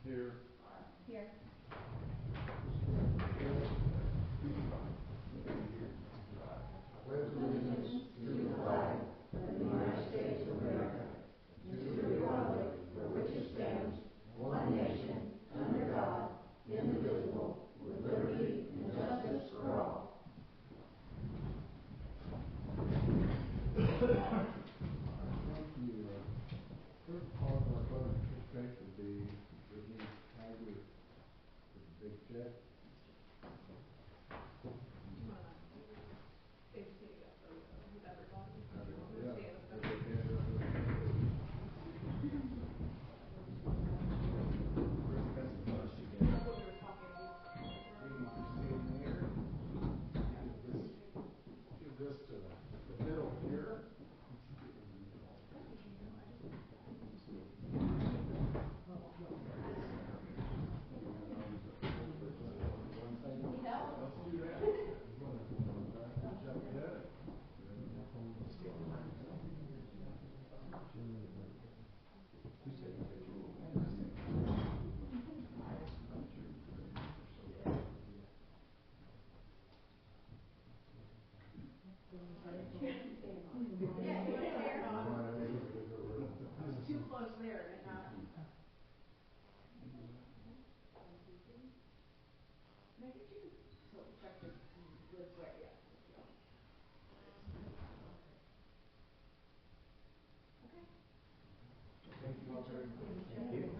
Here. Here. Pledge allegiance to the flag of the United States of America, and to the republic for which it stands, one nation, under God, indivisible, with liberty and justice for all. Thank you. First call for our public participation would be Brittany Tiger with a big check. Give this to the middle here. Too close there, and not. Maybe you. So check this way, yeah. Okay. Thank you all very much. Thank you.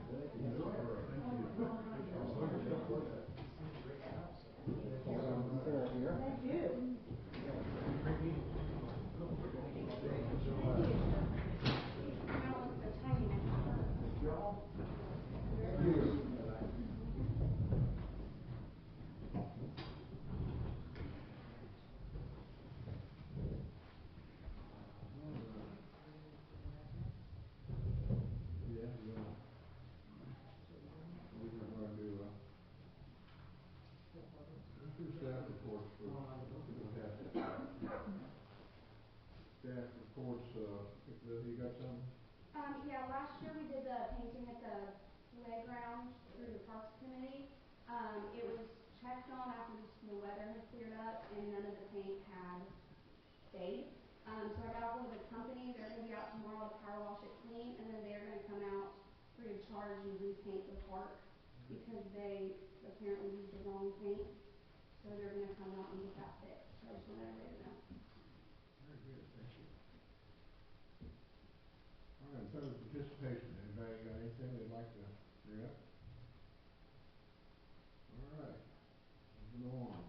Thank you. Yeah, we were going to do staff reports for the past. Staff reports, you got some? Yeah, last year we did the painting at the playground through the Parks Committee. It was checked on after the weather had cleared up and none of the paint had stayed. So I got ahold of the company. They're going to be out tomorrow to power wash it clean, and then they're going to come out free of charge and repaint the park because they apparently used the wrong paint. So they're going to come out and get that fixed. So I just wanted everybody to know. Very good, thank you. All right, public participation. Anybody got anything they'd like to bring up? All right, moving on.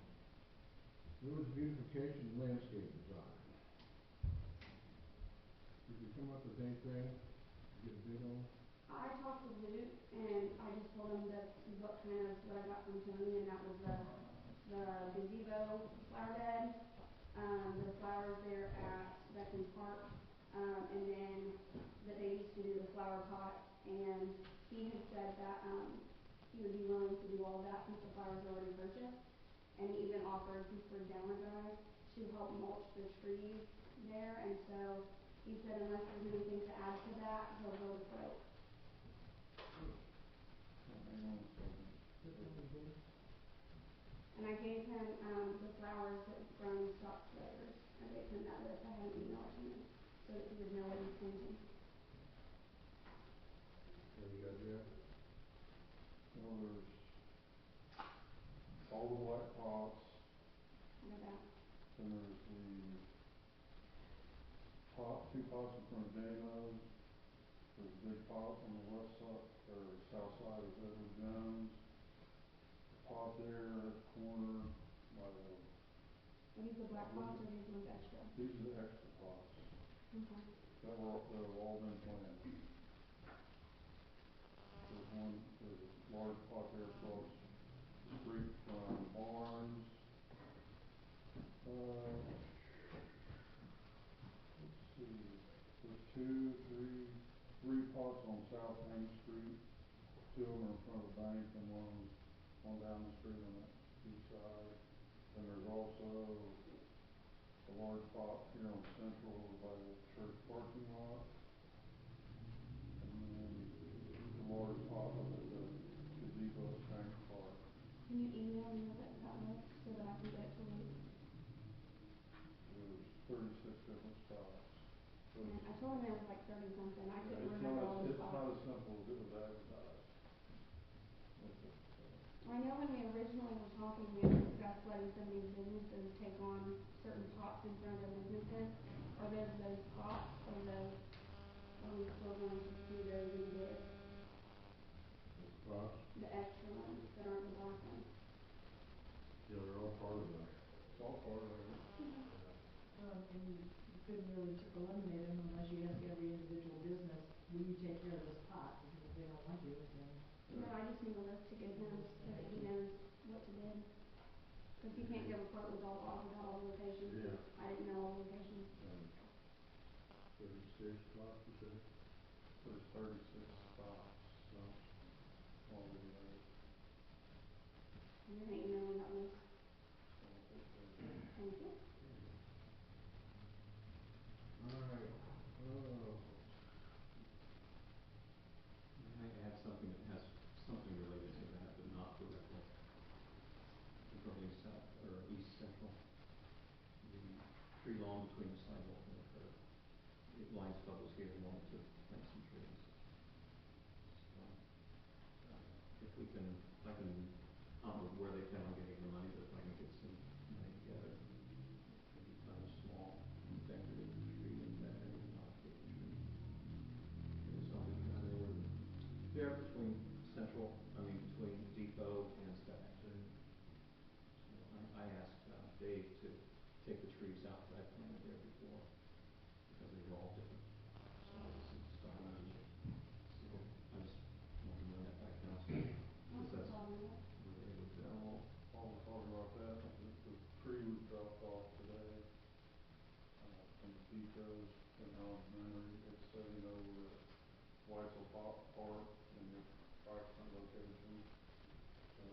Village beautification and landscape design. Did you come up with anything to get a bid on? I talked with Luke and I just told him that what I got from Tony, and that was the gazebo flower bed, the flowers there at Beckman Park, and then that they used to do the flower pot, and he had said that he would be willing to do all of that since the flowers are already purchased, and he even offered for down guys to help mulch the trees there, and so he said unless there's anything to add to that, he'll go with quote. And I gave him the flowers that from Stock Players. I gave him that list. I had an email to him so that he would know what he's painting. What do you got, Jeff? Well, there's all the white pots, What about? and there's the two pots in front of Dano's. There's a big pot on the west side, or south side of Edward Jones. The pot there at the corner by the. Are these the black pots or these ones extra? These are the extra pots Okay. that have all been planted. There's a large pot there across the street from Barnes. Let's see, there's three pots on South Main Street. Two of them are in front of the bank and one down the street on that east side. And there's also a large pot here on Central over by the church parking lot. And then a large pot up at the many was it that list, so that I can get it to Luke? There's 36 different spots. So And I told him there was like 30 something, I yeah, couldn't it's remember all not, the it's not spots. as simple as it was advertised. With it, I know when we originally were talking, we had discussed letting some of these businesses take on certain pots in front of their businesses. Are those pots, or those, are we still going to do those in bid? Those spots, The extra ones that aren't the black ones? yeah, they're all part of that. it's all part of it. Well, and you couldn't really eliminate them unless you ask every individual business, will you take care of this pot? Because if they don't want to, then. No, I just need a list to give him so that he knows what to bid. Cause he can't give a quote without all the locations. Yeah. I didn't know all the locations. 36 spots, you said? There's 36 spots, so all together. And you're gonna email me that list. So I'll take care of it. Thank you. Alright, I have something that has something related to that, but not directly. From south or east central. The tree lawn between the sidewalk and the curb. It Lions Club was here and wanted to plant some trees. So, if we can, I can, I don't know where they plan on getting the money, but if I can get some money together, maybe plant a small decorative tree in that area, not a big tree. There's something kind of there between between Depot and Stack. I asked Dave to take the trees out that I planted there before, because they were all different sizes and styles. So I just want to run that by council, What's the because that's problem with it? where they would go. While we're talking about that, the tree was dropped off today, from the Pecos in Allen's memory. It's sitting over at Weitzel Park in the approximate location. So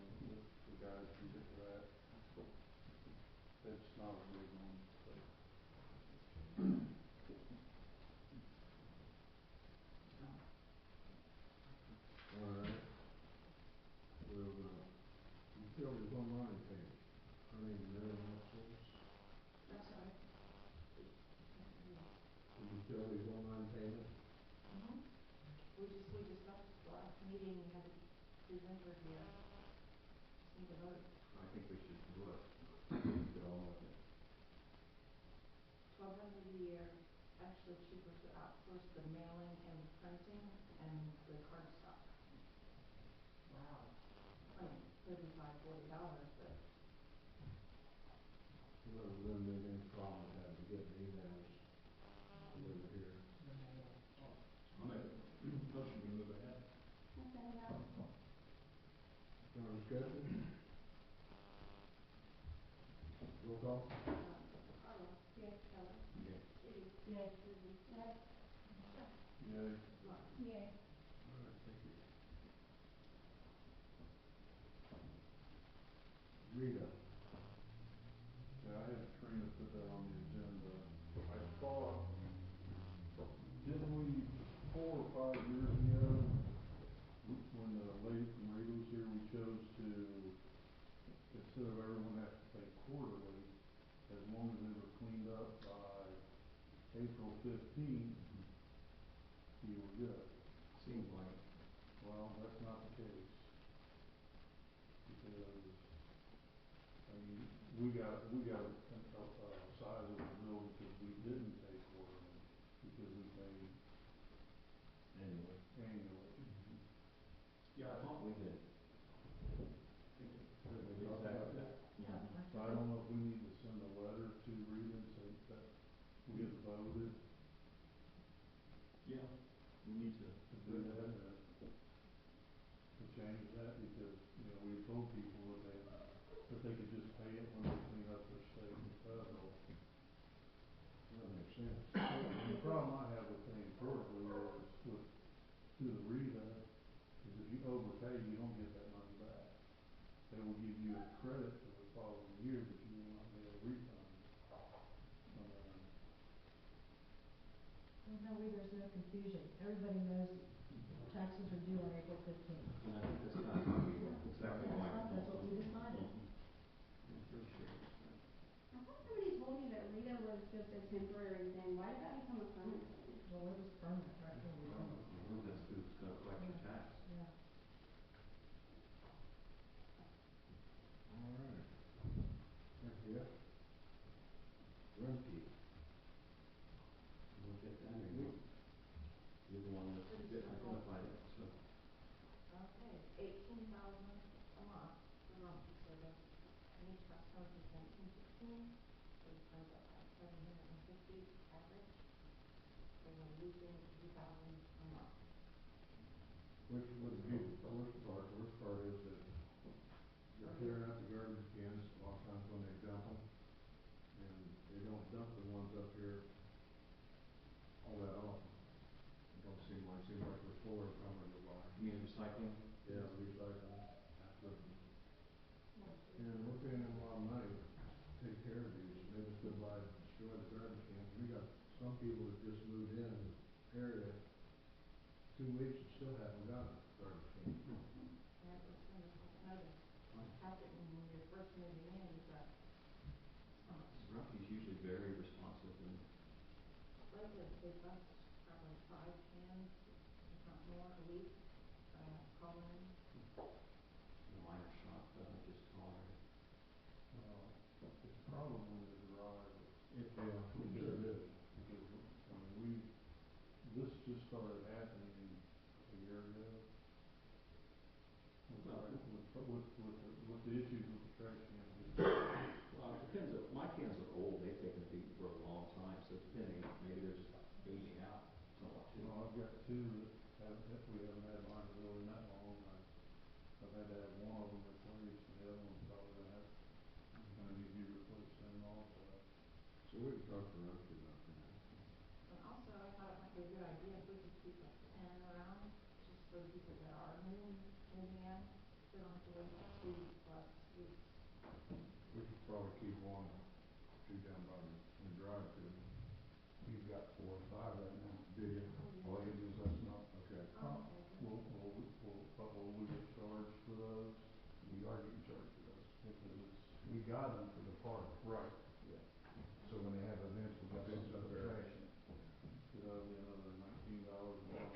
the guys can get to that. It's not a big one, but. alright. We'll, utilities online page, minimum source, I'm sorry. the utilities online payment. We discussed last meeting, we had it presented here. Just need to vote. I think we should do it. Get on with it. $1,200 a year, actually cheaper to outsource the mailing and printing and the card stock. Wow. I mean, $35-40, but Well, then there's any problem with having to get the emails delivered here. The mail. I'll make a motion to move ahead. I'll send it out. Further discussion? Roll call? Carla. Yes. Kelly. Yeah. Kitty. Yay. Susie. Yes. Yay. Mark. Yay. Alright, thank you. Rita. Yeah, I had Trina put that on the agenda. I thought, didn't we, 4 or 5 years ago, when the lady from Rita was here, we chose to, instead of everyone having to pay quarterly, as long as they were cleaned up by April 15th, you were good. Seems like. Well, that's not the case. Because, I mean, we got a size of the bill because we didn't pay quarterly, because we paid Anyway. annually. Yeah, I thought we did. Did we talk about that? Yeah. So I don't know if we need to send a letter to Rita and say that we have voted Yeah, we need to. to do that, or to change that, because, we told people that they could just pay it when they clean up their state and federal. That makes sense. The problem I have with paying quarterly is through the Rita, is if you overpay, you don't get that money back. They will give you a credit for the following year, but you will not get a refund from them. Well, that way there's no confusion. Everybody knows taxes are due on April 15th. And I think that's kind of exactly why. That's what we decided. it was just a temporary thing, why did that become a permanent thing? Well, it was permanent right from the beginning. That's who's gonna collect your tax. Yeah. All right. Thank you. Rumpke. Look at that, you're the one that identified it, so. Okay, it's $18,000 a month for Rumpke service, and each customer pays $19.16, so it comes up at $750 average. So we're losing $2,000 a month. Which would be the worst part. The worst part is that they're clearing out the garbage cans a lot of times when they dump them. And they don't dump the ones up here all that often. It don't seem like we're full every time we go by. You mean recycling? Yeah, recycling. And we're paying them a lot of money to take care of these. They just go by and destroy the garbage cans. We got some people that just moved in the area 2 weeks and still haven't got a garbage can. And it's kind of like another habit when you're first moving in, but Rumpke's usually very responsive and lately they bust probably 5 cans, if not more, a week, calling in. a minor shop doesn't just tolerate it. It's probably the drive. Sure it is. Because, I mean, this just started happening a year ago. With the issues with the trash cans. Well, it depends, my cans are old, they've taken a beating for a long time, so depending, maybe they're just aging out somewhat too. Well, I've got two that we haven't had mine really that long. I've had to have one of them replaced, and the other one's probably gonna need to be replaced soon also. So we can talk to Rumpke about that. And also, I thought it might be a good idea if we could keep a pen around, just for the people that are moving in, we don't have to wait 2 plus weeks. We could probably keep one or two down by the drive too. You've got 4 or 5 right now. Do you? All you do is let us know? Okay. Oh, okay. But will we get charged for those? We are getting charged for those. Because it's. We got them for the park. Right. Yeah. So when they have events, we got Events some up stuff there. there. So that'll be another $19 a month.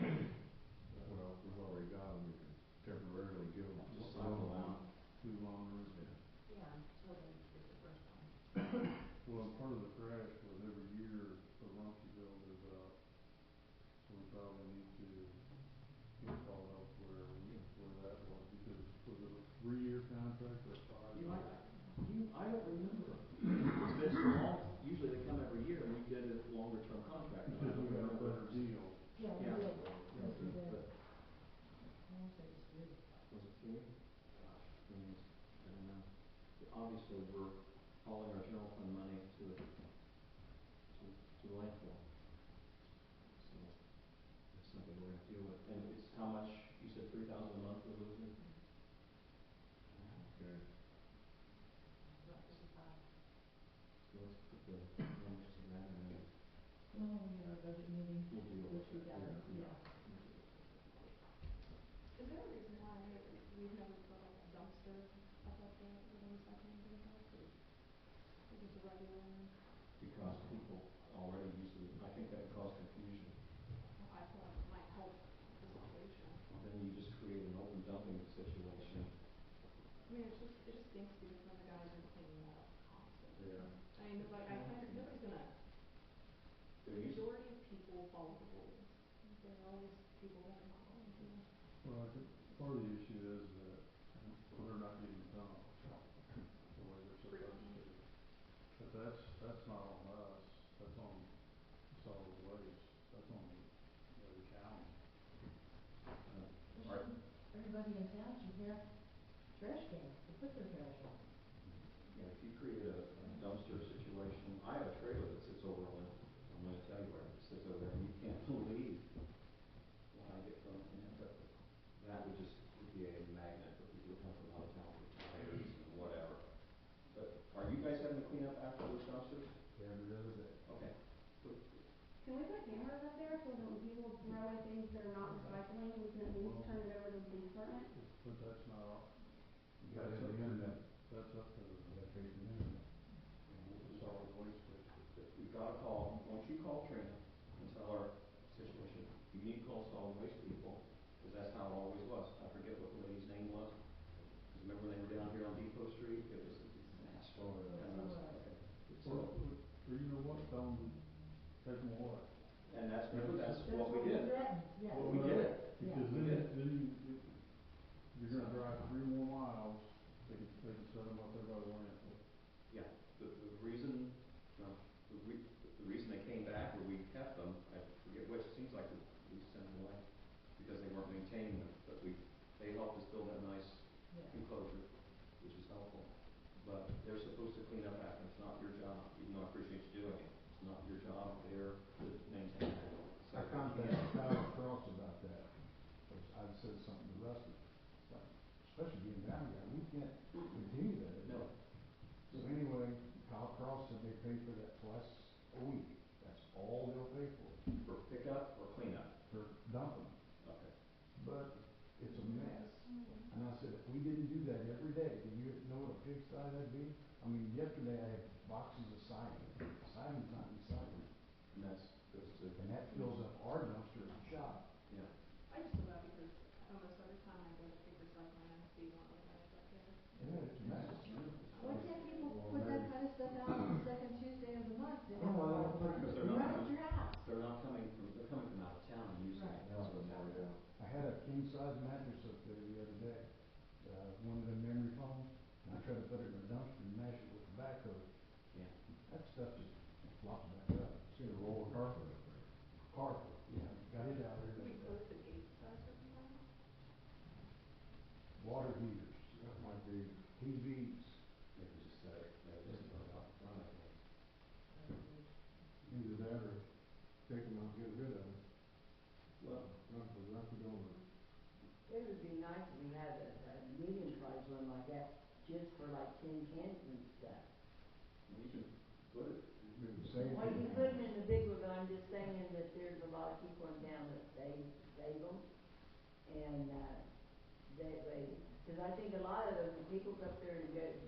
Well, if we've already got them, we can temporarily give them. Just cycle out. 2 loaners. Yeah. Yeah, until they get the first one. Well, part of the crash was every year the Rumpke bill goes up. So we probably need to get called up where that was, because was it a 3-year contract or a 5-year? I don't remember. It's been so long, usually they come every year, and we did a longer term contract. and I Because don't we got a remember. better deal. Yeah, we Yeah. did. Yes, we did. But I want to say it's good. was it three? Gosh, I don't know. But obviously, we're hauling our general fund money to the landfill. So that's something we're gonna deal with. And it's how much, you said 3,000 a month we're losing? Okay. About 55. So let's put the numbers to that and then Well, we had our budget meeting we'll deal with this week, that. yeah. Is there a reason why we've never put like a dumpster up at the recycling bin house, or just a regular one? Because people already usually, I think that would cause confusion. I feel like it might help the situation. Then you just create an open dumping situation. I mean, it just stinks because then the guys are cleaning that up constantly. Yeah. I mean, nobody's gonna, the They're usually, majority of people follow the rules. There are always people that are not following the rules. Well, I think part of the issue is that they're not getting dumped the way they're supposed to. But that's not on us, that's on solid waste, that's on the county. right, Everybody in town should have trash cans to put their trash in. and if you create a dumpster situation, I have a trailer that sits over on, I'm gonna tell you where it sits over there, and you can't believe what I get from it, but that would just be a magnet for people to come from out of town for tires and whatever. But are you guys having to clean up after those dumpsters? Every other day. Okay. Can we put cameras up there so that when people throw away things that are not recycling, we can at least turn it over to the police department? But that's not, You gotta have the internet. that's up to You gotta pay for the internet. the solid waste district. all solid waste people, because that's how it always was. I forget what the lady's name was. Because remember when they were down here on Depot Street, it was a disaster. Oh, yeah. And I was, okay. Or, So, or you know what, take them away. and that's what we did. Yeah. What we did. Because We then, did. you're gonna drive 3 more miles, they can set them up there by the landfill. Yeah, the reason, no, the reason they came back, or we kept them, I forget which, it seems like we sent them away, because they weren't maintaining them, but they helped us build that nice enclosure, which is helpful. But they're supposed to clean up after, it's not your job, even though I appreciate you doing it, it's not your job, they're to maintain it. So I contacted Tyler Cross about that, because I'd said something to Rusty, like, especially being down here, we can't continue that. No. So anyway, Kyle Cross said they pay for that twice a week, that's all they'll pay For pickup or cleanup? for dumping. Okay. But it's a mess. And I said, if we didn't do that every day, do you know what a pigsty that'd be? I mean, yesterday I had boxes of siding. Siding's not recycled. And that's, goes to, And that fills up our dumpster at the shop. yeah. I just feel bad because almost every time I go to pick recycling, I see one of those up there. Yeah, it's a mess. Why can't people put that kind of stuff out on the second Tuesday of the month? They have Oh, I a don't think Because party. they're not, Right at your house. they're coming from out of town and using it. Right. That's what's happening. I had a king size mattress up there the other day, one of the memory foams, and I tried to put it in a dumpster and mash it with tobacco. Yeah. That stuff just flops back up. See a roll of carpet up there. Carpet, yeah, got it out Do there. we close the gates at a certain time? Water heaters, That might be, TVs, Maybe just set it, maybe just put it out front, I think. either that or take them out and get rid of them. Well, Not the donor. It would be nice if we had a medium-sized one like that, just for like tin cans and stuff. you can put it, Maybe save. Well, you couldn't in the big one, but I'm just saying that there's a lot of people in town that save them. And, cause I think a lot of them, people's up there and goes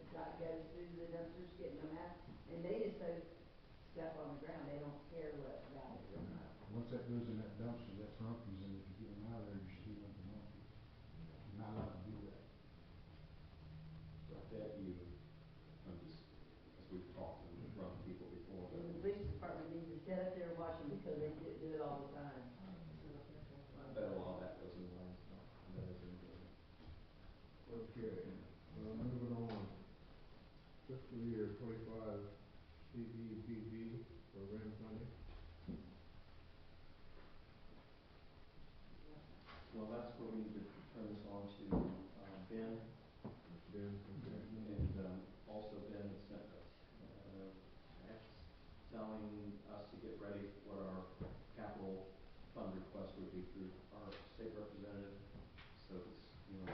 through the dumpsters getting them out, and they just throw stuff on the ground, they don't care what about it or not. once that goes in that dumpster, that's Rumpke's, and if you get them out of there, you're stealing from Rumpke's. You're not allowed to do that. I bet you, I'm just, as we've talked to run people before, And the but police department needs to sit up there and watch them because they do it all the time. I bet a lot of that goes in line, so that is in good. Okay, moving on. Fiscal year 25 CDBG program funding. Well, that's where we need to turn this on to, Ben, It's been, okay. and, also Ben had sent us, text telling us to get ready for what our capital fund request would be through our state representative. So it's, you know,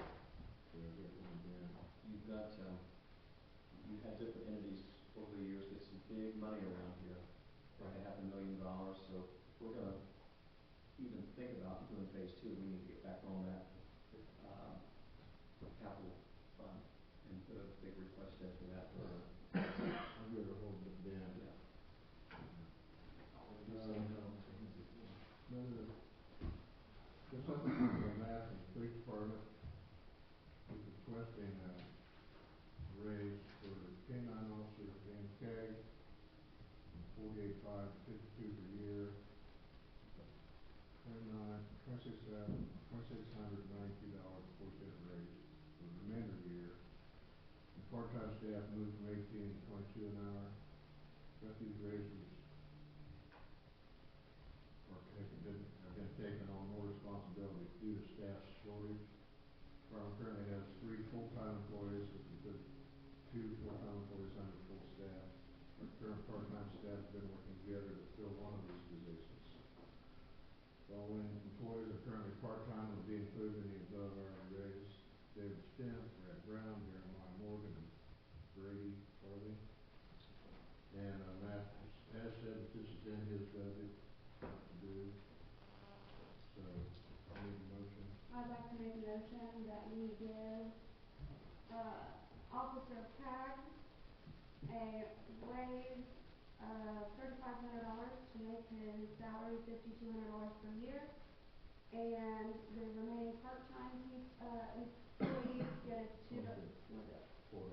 you've got, you had different entities over the years get some big money around here, like $500,000, so if we're gonna even think about doing phase 2, we need to get back on that, capital fund and put a big request in for that. I'll give it a hold of Ben. Yeah. Just something from the math and police department is requesting a raise for K-9 officer James Kay, from 48.5 to 52 per year. 2692 raise for the remainder of the year. The part-time staff moved from 18 to 22 an hour. But these raises have been taken on more responsibility due to staff shortage. Department currently has 3 full-time employees, which we put 2 full-time employees under full staff. Our current part-time staff have been working together to fill one of these positions. Following employees are currently part-time will be included in the above hourly raise. David Stent, Brad Brown, Jeremiah Morgan, and Brady Farley. And Matt has said that this is in his budget to do. So, I need a motion. I'd like to make a motion that we give, Officer Craig a raise of $3,500 to make his salary $5,200 per year. and the remaining part-time employees get a what is it? $4. $4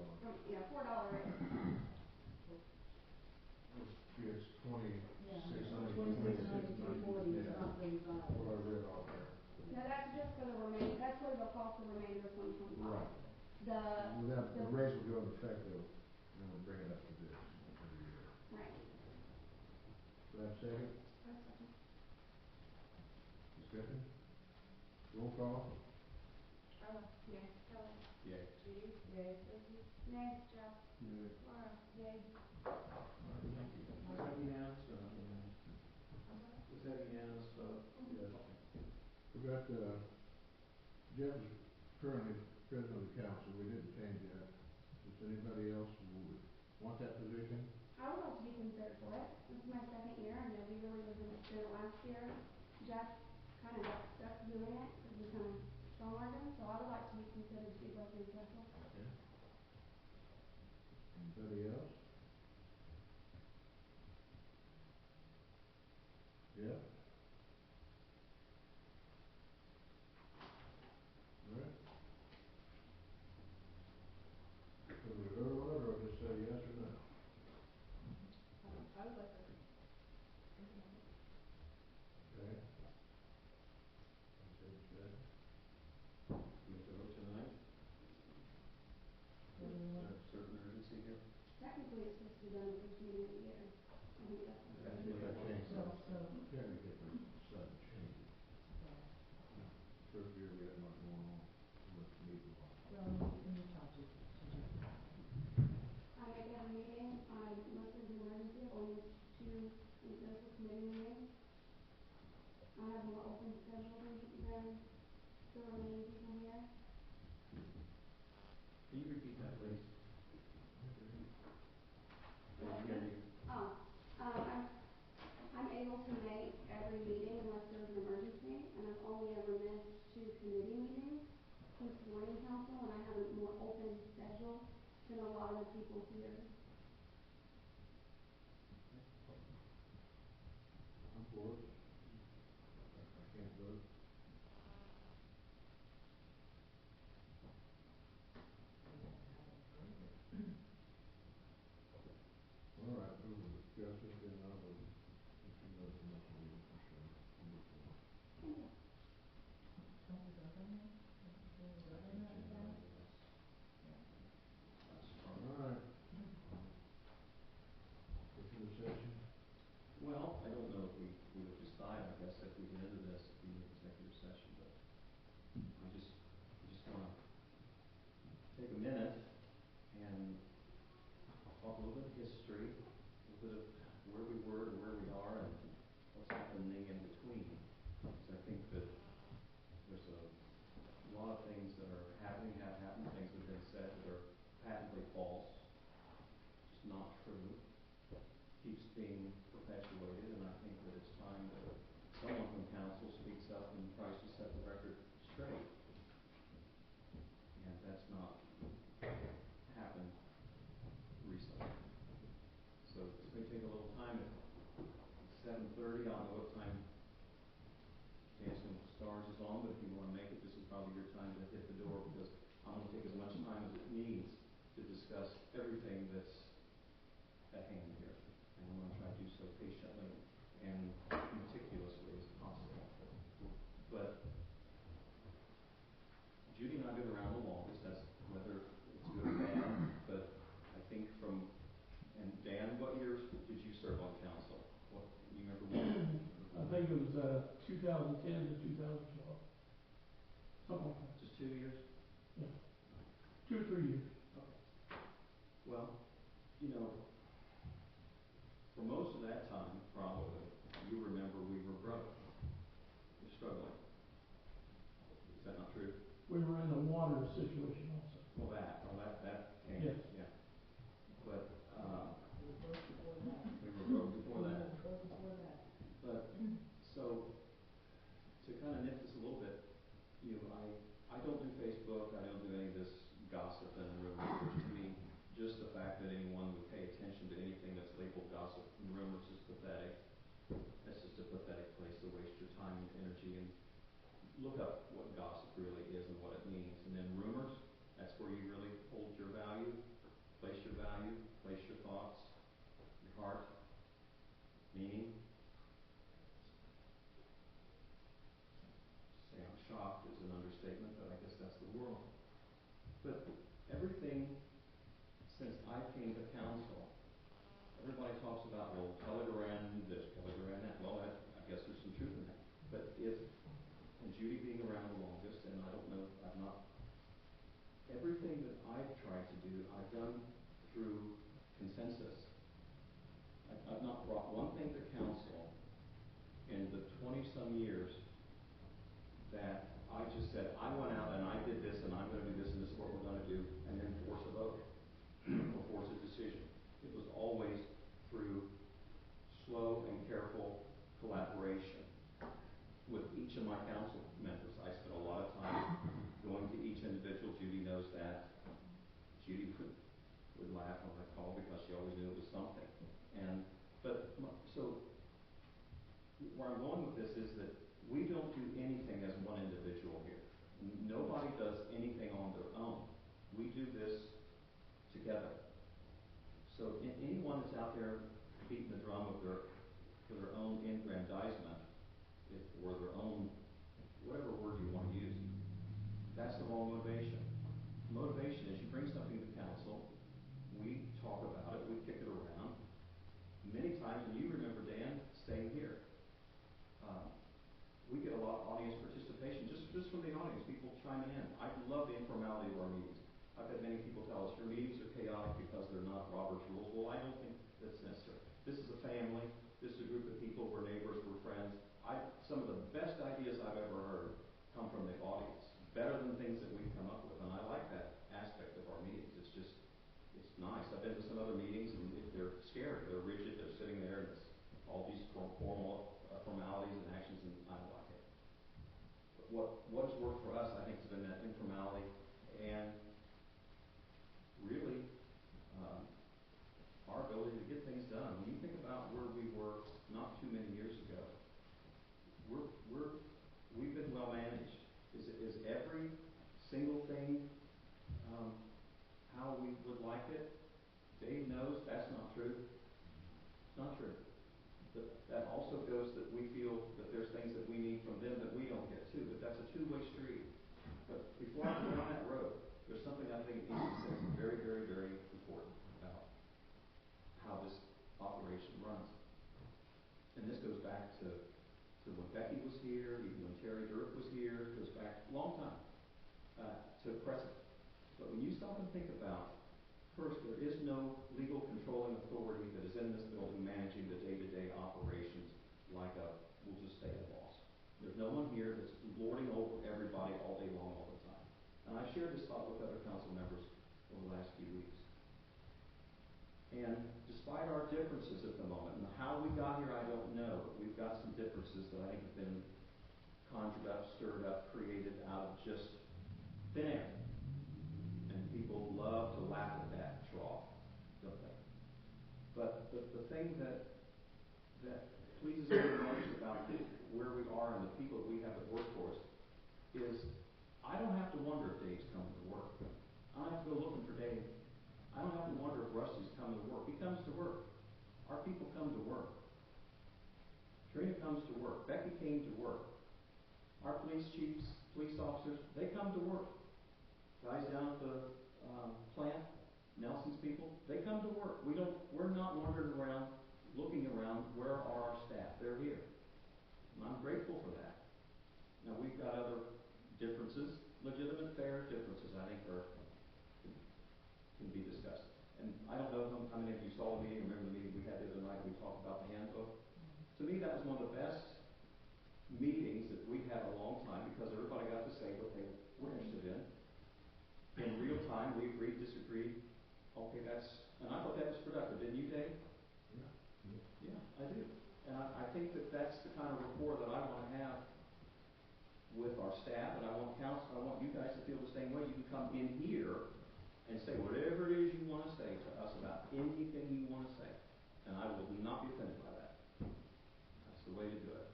raise. It's 26.92.40, yeah, not 35. what I read off there. No, that's just for the remaining, that's what it'll cost the remainder of 2025. Right. Well, the raise will go into effect though, and we'll bring it up to this every year. Right. Do I have a second? Discussion? Roll call? Carla. Yes. Kelly. Yeah. Judy. Yay. Vicky. Nay. Jeff. Yeah. Laura. Yay. Was that unanimous or not unanimous? Was that unanimous vote? Yes. We got, Jeff is currently president of the council, we didn't change that. Does anybody else who would want that position? I would like to be considered for it. This is my second year, and nobody really was interested last year. Jeff kind of got stuck doing it, because we kind of strong-armed him, so I would like to be considered to be elected special. Okay. Anybody else? Yeah? All right. So we vote on it, or just say yes or no? I would like to. Okay. Okay, discussion. We have to vote tonight? Is there a certain urgency here? Technically, it's supposed to be done the first meeting of the year. I think that's the That's first. what that change So, was. so, Yeah, we get the sudden changes. First year we had much going on, much legal on. well, in the talk to I make every meeting, unless there's an emergency, I've only missed 2 in-session committee meetings. I have more open schedule than the remaining people here. Can you repeat that, please? I didn't hear you. Oh, I'm able to make every meeting unless there's an emergency, and I've only ever missed 2 committee meetings since joining council, and I have a more open schedule than a lot of the people here. I'm for it. I can't vote. All right, we will discuss it, then I will, if you know the next meeting, for sure. Number 4. Thank you. don't we vote on that? Do we vote on that again? All right. Executive session? Well, I don't know if we would decide, I guess, if we get into this, if we need executive session, but I just wanna take a minute and talk a little bit of history, a little bit of where we were to where we are and what's happening in between. Because I think that there's a lot of things that are happening, have happened, things that have been said that are patently false, just not true, keeps being perpetuated, and I think that it's time that someone from council speaks up and tries to set the record straight. And that's not happened recently. So this may take a little time. It's 7:30, I don't know what time Dancing with the Stars is on, but if you want to make it, this is probably your time to hit the door, because I'm going to take as much time as it needs to discuss everything that's at hand here. And I'm going to try to do so patiently and meticulously as possible. But Judy and I have been around the longest, that's whether it's good or bad, but I think and Dan, what years did you serve on council? What, you remember when? I think it was 2010 to 2012. Something like that. Just 2 years? 2 or 3 years. Okay. Well, you know, for most of that time, probably, you remember we were broke. We were struggling. Is that not true? We were in a water situation also. Well, that came, Yes. yeah. But, We were broke before that. we were broke before that. We were broke before that. But, so, to kind of nip this a little bit, you know, I don't do Facebook, I don't do any of this gossip and rumors, which to me, just the fact that anyone would pay attention to anything that's labeled gossip and rumors is pathetic. That's just a pathetic place to waste your time and energy and look up what gossip really is and what it means. And then rumors, that's where you really hold your value, place your thoughts, your heart, meaning. Say I'm shocked is an understatement, but I guess that's the world. But everything since I came to council, everybody talks about, well, Kelly Duran knew this, Kelly Duran that. Well, I guess there's some truth in that. But and Judy being around the longest, and I don't know, everything that I've tried to do, I've done through consensus. I've not brought one thing to council in the 20-some years that I just said, I went out and I did this, and I'm going to do this, and this is what we're going to do, and then force a vote or force a decision. It was always through slow and careful collaboration with each of my council members. I spent a lot of time going to each individual. Judy knows that. Judy would laugh when I called because she always knew it was something. So where I'm going with this is that we don't do anything as one individual here. Nobody does anything on their own. We do this together. So anyone that's out there beating the drum for their own aggrandizement, or their own, whatever word you want to use, that's the wrong motivation. Motivation is you bring something to council, we talk about it, we kick it around. Many times, and you remember, Dan, staying here, we get a lot of audience participation just from the audience, people chiming in. I love the informality of our meetings. I've had many people tell us your meetings are chaotic because they're not Robert's rules. Well, I don't think that's necessary. This is a family. This is a group of people. We're neighbors. We're friends. Some of the best ideas I've ever heard come from the audience, better than things that we've come up with, and I like that aspect of our meetings. It's nice. I've been to some other meetings, and they're scary. They're rigid. They're sitting there, and it's all these formal formalities and actions, and I don't like it. But what has worked for us, I think, has been that informality and really our ability to get things done. When you think about where we were not too many years ago, we've been well managed. Is every single thing how we would like it? Dave knows that's not true. It's not true. But that also goes that we feel that there's things that we need from them that we don't get too. But that's a two-way street. But before I go down that road, there's something I think needs to be said very, very, very important about how this operation runs. And this goes back to when Becky was here, even when Terry Dirk was here. It goes back a long time to present. But when you stop and think about, first, there is no legal controlling authority that is in this building managing the day-to-day operations like we'll just say a boss. There's no one here that's lording over everybody all day long, all the time. And I've shared this thought with other council members over the last few weeks. And despite our differences at the moment, and how we got here, I don't know, but we've got some differences that I think have been conjured up, stirred up, created out of just thin air. And people love to laugh at that trough, don't they? But the thing that pleases me the most about where we are and the people that we have that work for us is I don't have to wonder if Dave's coming to work. I don't have to go looking for Dave. I don't have to wonder if Rusty's coming to work. He comes to work. Our people come to work. Trina comes to work. Becky came to work. Our police chiefs, police officers, they come to work. Guys down at the plant, Nelson's people, they come to work. We're not wandering around, looking around, where are our staff? They're here. And I'm grateful for that. Now we've got other differences, legitimate, fair differences, I think can be discussed. And I don't know how many of you saw the meeting, remember the meeting we had the other night, we talked about the handbook. To me, that was one of the best meetings that we've had in a long time because everybody got to say what they were interested in. In real time, we agreed, disagreed. Okay, and I thought that was productive, didn't you, Dave? Yeah, I do. And I think that that's the kind of rapport that I want to have with our staff, and I want you guys to feel the same way. You can come in here and say whatever it is you want to say to us about anything you want to say. And I will not be offended by that. That's the way to do it.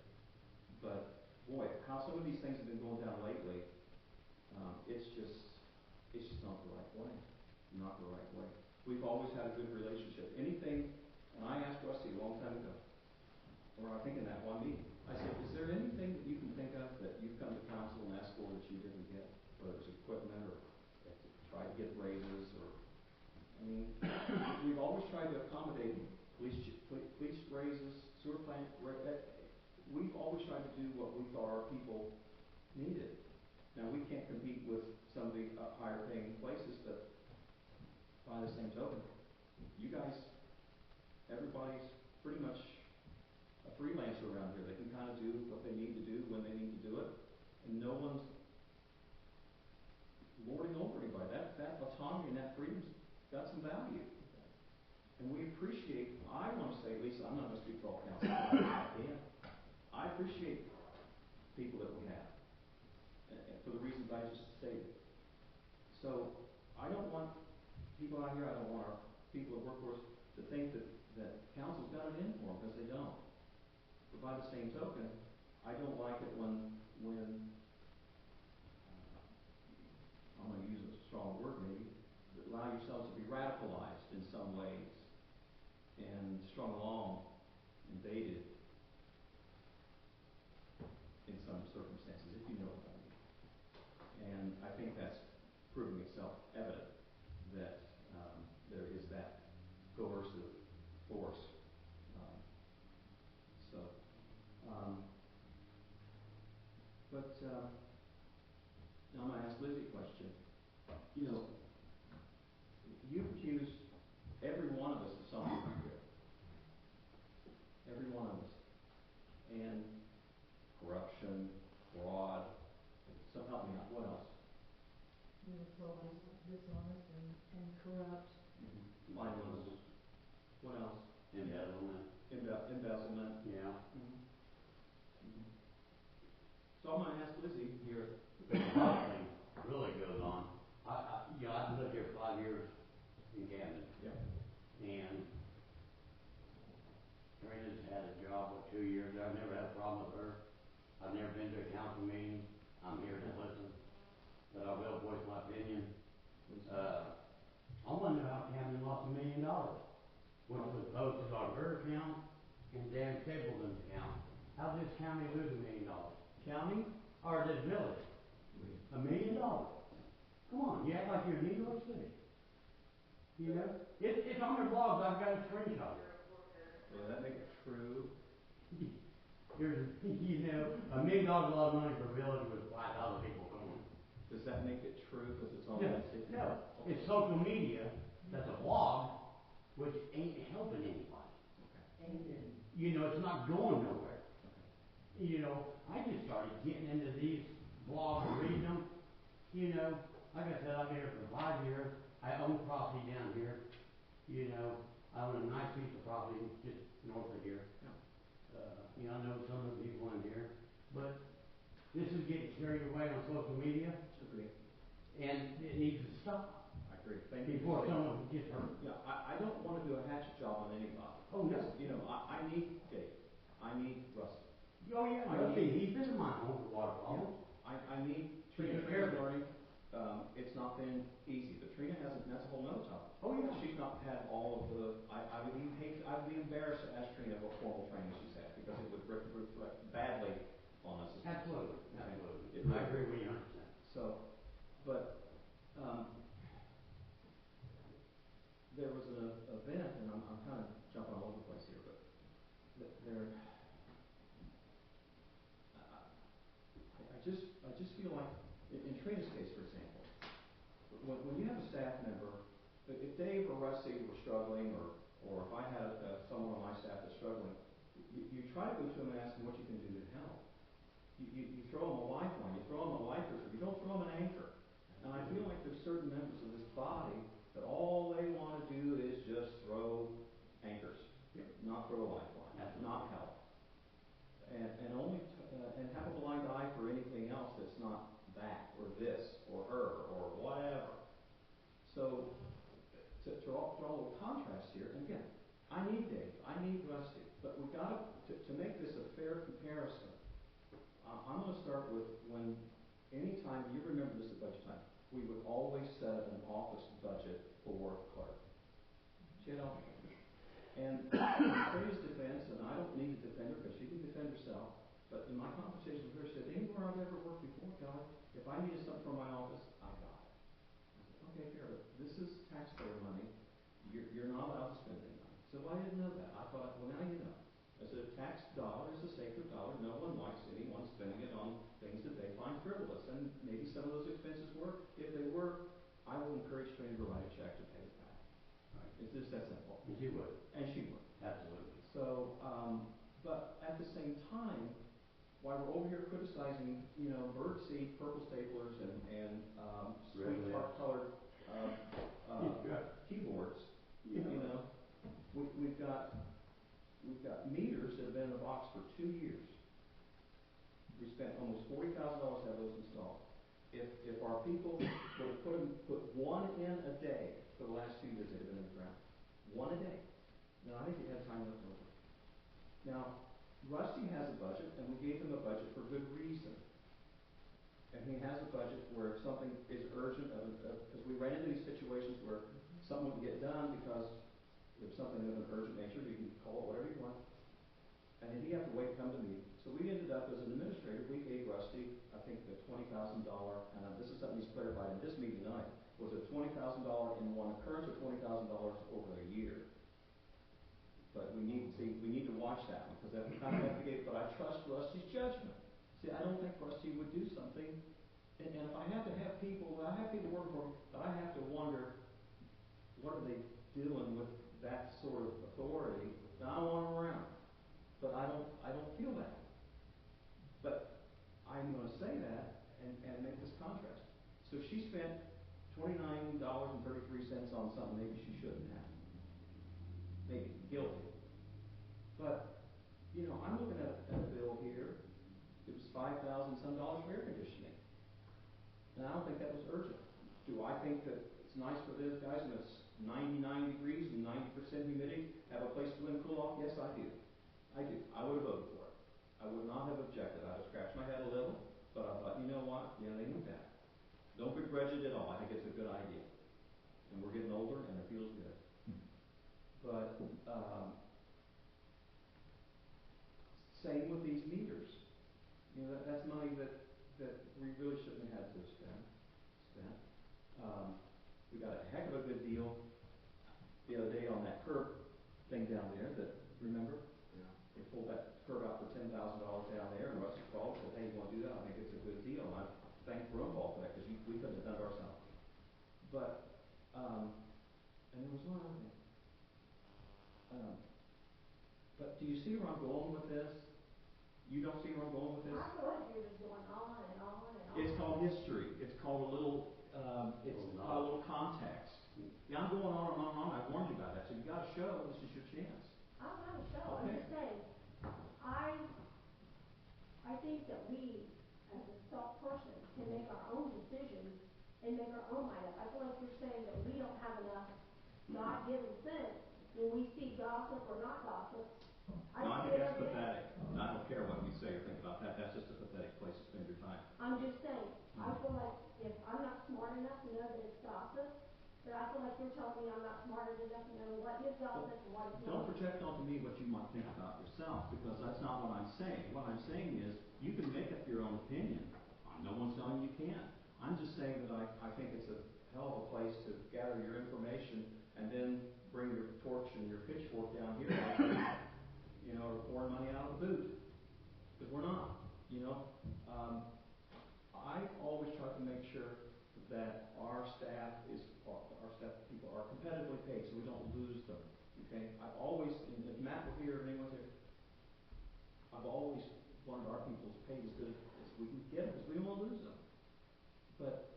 But boy, how some of these things have been going down lately, it's just not the right way. Not the right way. We've always had a good relationship. Anything, and I asked Rusty a long time ago, or I think in that one meeting, I said, is there anything that you can think of that you've come to council and asked for that you didn't get? Whether it's equipment or try to get raises or, I mean, we've always tried to accommodate police raises, sewer plant, we've always tried to do what we thought our people needed. Now, we can't compete with some of the higher paying places, but by the same token, you guys, everybody's pretty much a freelancer around here. They can kind of do what they need to do when they need to do it, and no one's lording over anybody. That autonomy and that freedom's got some value. And we appreciate, I want to say, Lisa, I'm not going to speak for all council, I appreciate people that we have, and for the reasons I just stated. So, I don't want people out here, I don't want our people that work for us to think that council's got it in for them, because they don't. But by the same token, I don't like it when I'm going to use a strong word maybe, but allow yourselves to be radicalized in some ways and strung along and baited in some circumstances, if you know what I mean. And I think that's proving itself evident that there is that coercive force. Now I'm going to ask Lizzie a question. You know, you've accused every one of us of something here. Every one of us. And corruption, fraud, so help me out. What else? Dishonest and corrupt. Line ones. What else? Embezzlement. Embezzlement. Yeah. So I'm going to ask Lizzie here. Nothing really goes on. I've lived here 5 years in Camden. Yeah. And Trina's had a job for 2 years. I've never had a problem with her. I've never been to a council meeting. I'm here to listen. But I will voice my opinion. I want to know how Camden lost $1 million, which was posted on her account and Dan Stapleton's account. How did this county lose $1 million? County or this village? $1 million. Come on, you act like you're in New York City. You know? It's on their blogs. I've got a screenshot. Does that make it true? There's, you know, $1 million is a lot of money for a village with 5,000 people going. Does that make it true because it's on No, the city? no. It's social media. That's a blog, which ain't helping anybody. Okay. You know, it's not going nowhere. You know, I just started getting into these blogs and reading them. You know, like I said, I've been here for 5 years. I own property down here. You know, I own a nice piece of property just north of here. You know, I know some of the people in here, but this is getting carried away on social media, Agree. and it needs to stop I agree. Thank you. before someone gets hurt. Yeah, I don't want to do a hatchet job on anybody. Oh, no. You know, I need Dave. I need Rusty. Oh, yeah, he's been in my home for water problems. I need Trina Trina's learning. It's not been easy, but Trina hasn't, that's a whole nother topic. Oh, yeah. She's not had all of the, I would even hate, I'd be embarrassed to ask Trina what formal training she's had, because it would reflect badly on us. Absolutely, Okay. absolutely. It I would. agree with you 100%. So, but, there was an event, and I'm kind of jumping all over the place here, but there, I just feel like, in Trina's case, for example, when you have a staff member, if Dave or Rusty were struggling, or if I had someone on my staff that's struggling, you try to go to them and ask them what you can do to help. You throw them a lifeline, you throw them a life preserver, you don't throw them an anchor. And I feel like there's certain members of this body that all they want to do is just throw anchors, not throw a lifeline, not help, and only and have a blind eye for anything else that's not that or this or her or whatever. So to draw a little contrast here, and again, I need Dave, I need Rusty, but we got to make this a fair comparison. I'm start with anytime, you remember this at budget time, we would always set an office budget for clerk. She had all, and in Freya's defense, and I don't need to defend her because she can defend herself, but in my conversation with her, she said, anywhere I've ever worked before, God, if I needed something from my office, I got it. I said, okay, fair, but this is taxpayer money. You're not allowed to spend any money. So I didn't know that. I thought, well, now you know. I said, a tax dollar is a sacred dollar. No one likes anyone spending it on things that they find frivolous. And maybe some of those expenses were. If they were, I will encourage Trina to write a check to pay it back. Right. It's just that simple. And she would, And she would. absolutely. So, but at the same time, while we're over here criticizing, birdseed, purple staplers, and Red sweet lips. colored keyboards, we've got meters that have been in the box for 2 years. We spent almost $40,000 to have those installed. If our people would have put one in a day for the last 2 years, they'd have been in the ground. One a day. Now, I think they had time left over. Now, Rusty has a budget, and we gave him a budget for good reason. And he has a budget where if something is urgent, because we ran into these situations where something wouldn't get done because if something of an urgent nature, you can call it whatever you want. And then he'd have to wait to come to me. So we ended up, as an administrator, we gave Rusty, I think, the $20,000, and this is something he's clarified in this meeting tonight, was it $20,000 in one occurrence or $20,000 over a year? But we need to watch that one, because that we kind of investigate, but I trust Rusty's judgment. See, I don't think Rusty would do something, and if I have to have people, working for me, but I have to wonder, what are they doing with that sort of authority? Now I want them around, but I don't feel that. But I'm going to say that and make this contrast. So she spent $29.33 on something maybe she shouldn't have. Maybe guilty. But I'm looking at a bill here. It was $5,000 some for air conditioning, and I don't think that was urgent. Do I think that it's nice for those guys when it's 99 degrees and 90% humidity, have a place to live and cool off? Yes, I do. I do. I would have voted for it. I would not have objected. I would have scratched my head a little, but I thought, you know what? Yeah, they need that. Don't begrudge it at all. I think it's a good idea. And we're getting older, and it feels good. But same with these meters. That's money that we really shouldn't have had to spend. We got a heck of a good deal the other day on that curb thing down there. Remember? Yeah. They pulled that curb out for $10,000 down there, and Rusty called and said, "Hey, you want to do that? I think it's a good deal." And I thank Brumbaugh for that, because we couldn't have done it ourselves. But and there was one other thing. But do you see where I'm going with this? You don't see where I'm going with this? I feel like you're just going on and on and on. It's called history. It's called a little context. Yeah, I'm going on and on and on. I warned you about that. So you got to show. This is your chance. I'm not a show. Okay. I'm just saying, I think that we, as a self-person, can make our own decisions and make our own mind up. I feel like you're saying that we don't have enough God-given sense when we see gossip or not gossip. No, I see think it that's every day. pathetic. And I don't care what you say or think about that. That's just a pathetic place to spend your time. I'm just saying, I feel like if I'm not smart enough to know that it's gossip, then I feel like you're telling me I'm not smart enough to know what is gossip and what is Don't not. project onto me what you might think about yourself, because that's not what I'm saying. What I'm saying is, you can make up your own opinion. No one's telling you can't. I'm just saying that I think it's a hell of a place to gather your information and then bring your torch and your pitchfork down here, or pouring money out of the boot. Because we're not. I always try to make sure that our staff people are competitively paid, so we don't lose them. Okay? I've always, and if Matt were here, or anyone's here, I've always wanted our people to pay as good as we can get, because we don't want to lose them. But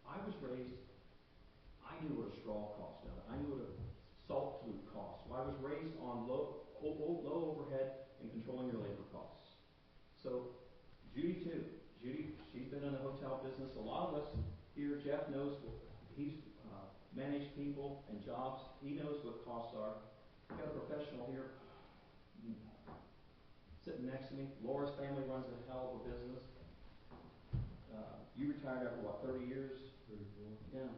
I was raised. I knew what a straw cost. I knew what a salt flute cost. Well, I was raised on low overhead and controlling your labor costs. So Judy too. Judy, she's been in the hotel business. A lot of us here, Jeff knows he's managed people and jobs. He knows what costs are. We've got a professional here. sitting next to me. Laura's family runs a hell of a business. You retired after what, 30 years? 34. Yeah.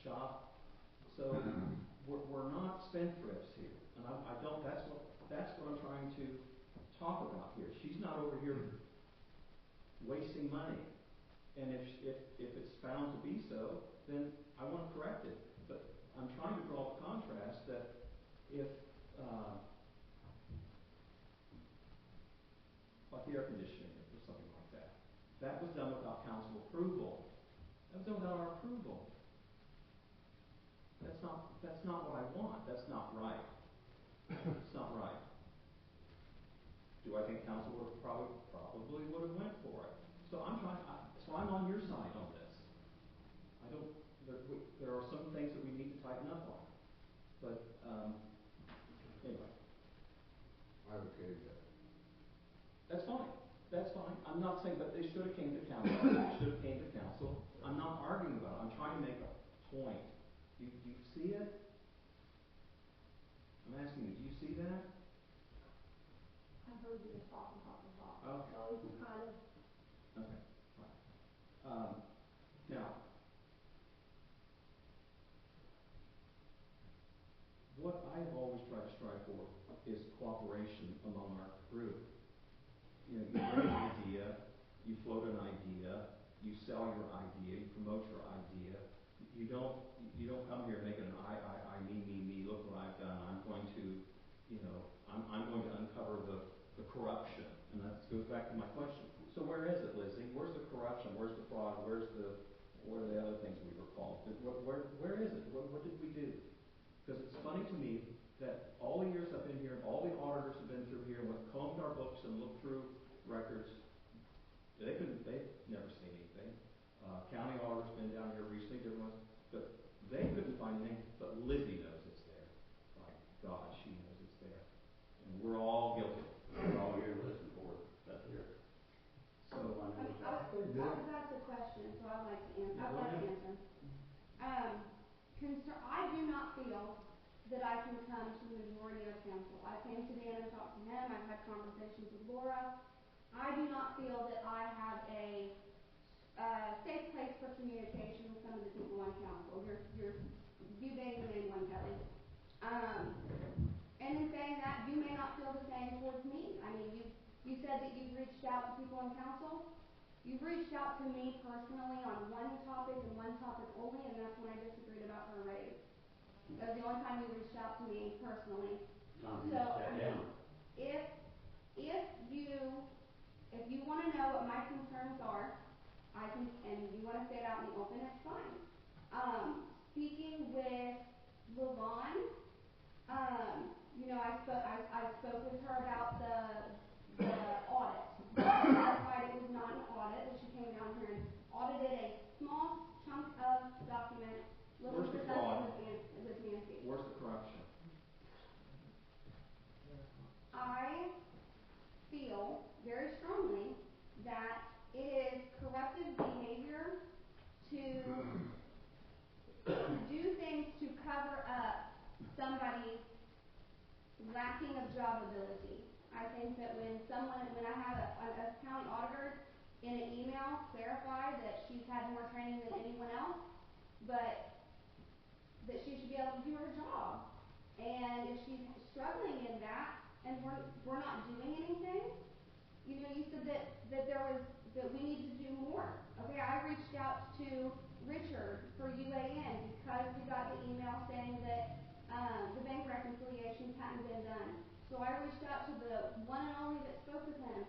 Shop. So we're not spendthrifts here, and I don't. That's what I'm trying to talk about here. She's not over here wasting money, and if it's found to be so, then I want to correct it. But I'm trying to draw the contrast that if like the air conditioning or something like that, that was done without council approval. That was done without our approval. That's not what I want. That's not right. It's not right. Do I think council would have probably would have went for it? So I'm on your side on this. I don't. There are some things that we need to tighten up on. But anyway, I okayed that. that's fine. That's fine. I'm not saying, but they should have came to council. They should have came to council. I'm not arguing about it. I'm trying to make a point. Do you see it? I'm asking you, do you see that? I heard you just talk. Okay. So it's kind of, Okay. Fine. Now, what I have always tried to strive for is cooperation among our group. You know, you bring an idea, you float an idea, you sell your idea, you promote your idea. You don't come here making an I, me, look what I've done. I'm going to, I'm going to uncover the corruption. And that goes back to my question. So where is it, Lizzie? Where's the corruption? Where's the fraud? What are the other things we were called? Where is it? What did we do? Because it's funny to me that all the years I've been here, all the auditors have been through here and have combed our books and looked through records. They've never seen anything. County auditor's been down here recently, different ones, but they couldn't find anything. But Lizzie knows it's there. My God, she knows it's there, and we're all guilty. We're all here to listen for it. That's here. So I was asked a question, so I'd like to answer. Yeah, I'd go like to ahead. answer. I do not feel that I can come to the majority of council. I came to Dan and talked to him. I've had conversations with Laura. I do not feel that I have a safe place for communication with some of the people on council. You gave the main one, Kelly. And in saying that, you may not feel the same towards me. I mean, you said that you've reached out to people on council. You've reached out to me personally on one topic and one topic only, and that's when I disagreed about her raise. That was the only time you reached out to me personally. So, I mean, if you want to know what my concerns are, and you want to say it out in the open, it's fine. Speaking with Lavon, I spoke with her about the audit. She clarified it was not an audit, that she came down here and audited a small chunk of document. Where's the fraud? With Nancy. Where's the corruption? I feel very strongly that it is corruptive behavior to do things to cover up somebody's lacking of job ability. I think that when I have a county auditor in an email clarify that she's had more training than anyone else, but that she should be able to do her job. And if she's struggling in that, and we're not doing anything, you said that we need to do more. Okay, I reached out to Richard for UAN because we got the email saying that the bank reconciliations hadn't been done. So I reached out to the one and only that spoke with him,